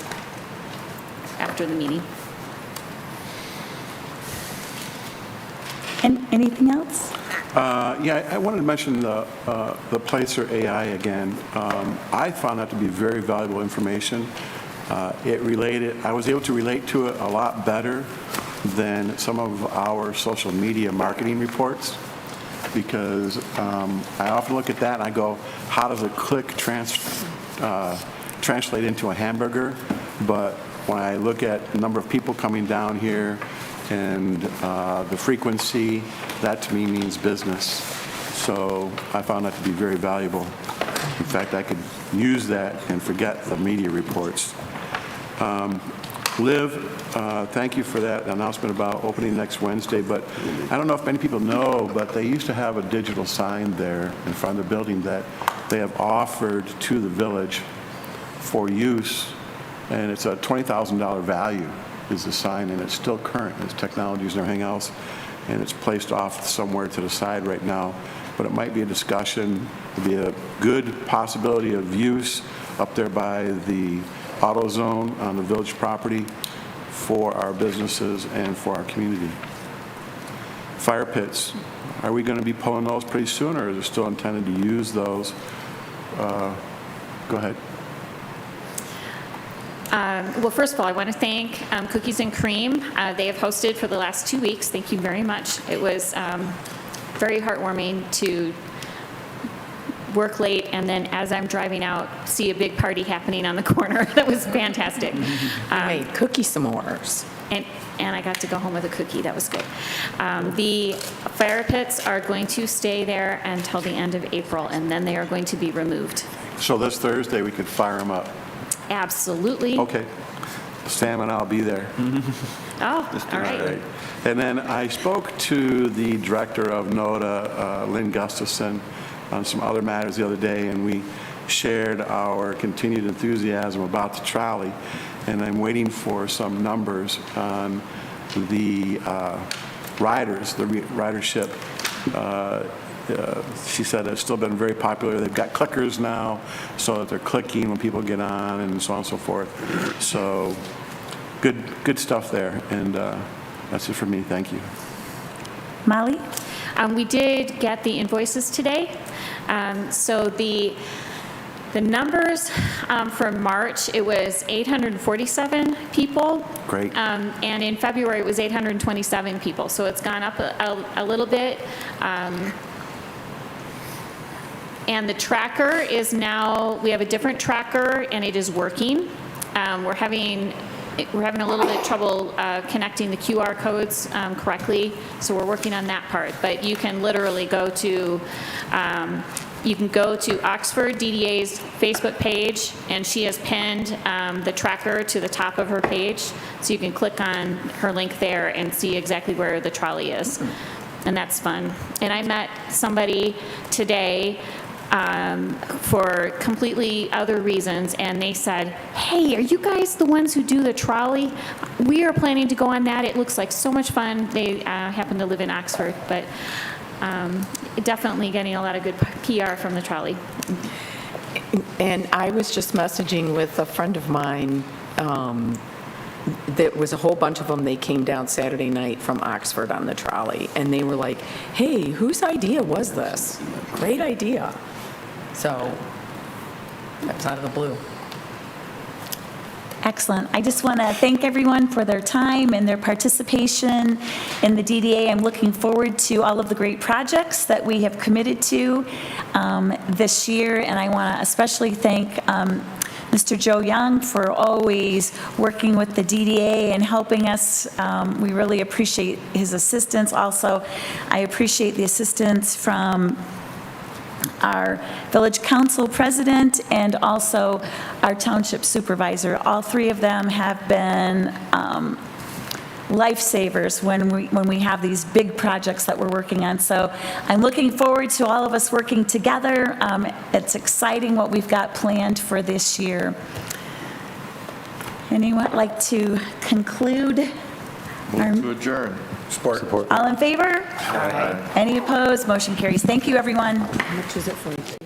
after the meeting.
And anything else?
Yeah, I wanted to mention the Placer AI again. I found that to be very valuable information. I was able to relate to it a lot better than some of our social media marketing reports. because I often look at that and I go, how does a click translate into a hamburger? But when I look at the number of people coming down here and the frequency, that to me means business. So I found that to be very valuable. In fact, I could use that and forget the media reports. Liv, thank you for that announcement about opening next Wednesday, but I don't know if many people know, but they used to have a digital sign there in front of the building that they have offered to the village for use, and it's a $20,000 value is the sign, and it's still current. It's technologies and everything else, and it's placed off somewhere to the side right now, but it might be a discussion. It'd be a good possibility of use up there by the auto zone on the village property for our businesses and for our community. Fire pits, are we going to be pulling those pretty soon, or is it still intended to use those? Go ahead.
Well, first of all, I want to thank Cookies and Cream. They have hosted for the last 2 weeks. Thank you very much. It was very heartwarming to work late, and then as I'm driving out, see a big party happening on the corner. That was fantastic.
I made cookie s'mores.
And I got to go home with a cookie. That was good. The fire pits are going to stay there until the end of April, and then they are going to be removed.
So this Thursday, we could fire them up.
Absolutely.
Okay. Sam and I'll be there.
Oh, all right.
And then I spoke to the director of NODA, Lynn Gustafson, on some other matters the other day, and we shared our continued enthusiasm about the trolley. And I'm waiting for some numbers on the riders, the ridership. She said it's still been very popular. They've got clickers now, so that they're clicking when people get on and so on and so forth. So good stuff there. And that's it for me. Thank you.
Molly?
We did get the invoices today. So the numbers for March, it was 847 people.
Great.
And in February, it was 827 people. So it's gone up a little bit. And the tracker is now, we have a different tracker, and it is working. We're having a little bit of trouble connecting the QR codes correctly, so we're working on that part. But you can literally go to Oxford DDA's Facebook page, and she has pinned the tracker to the top of her page, so you can click on her link there and see exactly where the trolley is. And that's fun. And I met somebody today for completely other reasons, and they said, hey, are you guys the ones who do the trolley? We are planning to go on that. It looks like so much fun. They happen to live in Oxford, but definitely getting a lot of good PR from the trolley.
And I was just messaging with a friend of mine. There was a whole bunch of them. They came down Saturday night from Oxford on the trolley, and they were like, hey, whose idea was this? Great idea. So that's out of the blue.
Excellent. I just want to thank everyone for their time and their participation in the DDA. I'm looking forward to all of the great projects that we have committed to this year, and I want to especially thank Mr. Joe Young for always working with the DDA and helping us. We really appreciate his assistance. Also, I appreciate the assistance from our village council president and also our township supervisor. All three of them have been lifesavers when we have these big projects that we're working on. So I'm looking forward to all of us working together. It's exciting what we've got planned for this year. Anyone like to conclude?
Move to adjourn. Support.
All in favor? Aye. Any opposed? Motion carries. Thank you, everyone.
How much is it for you?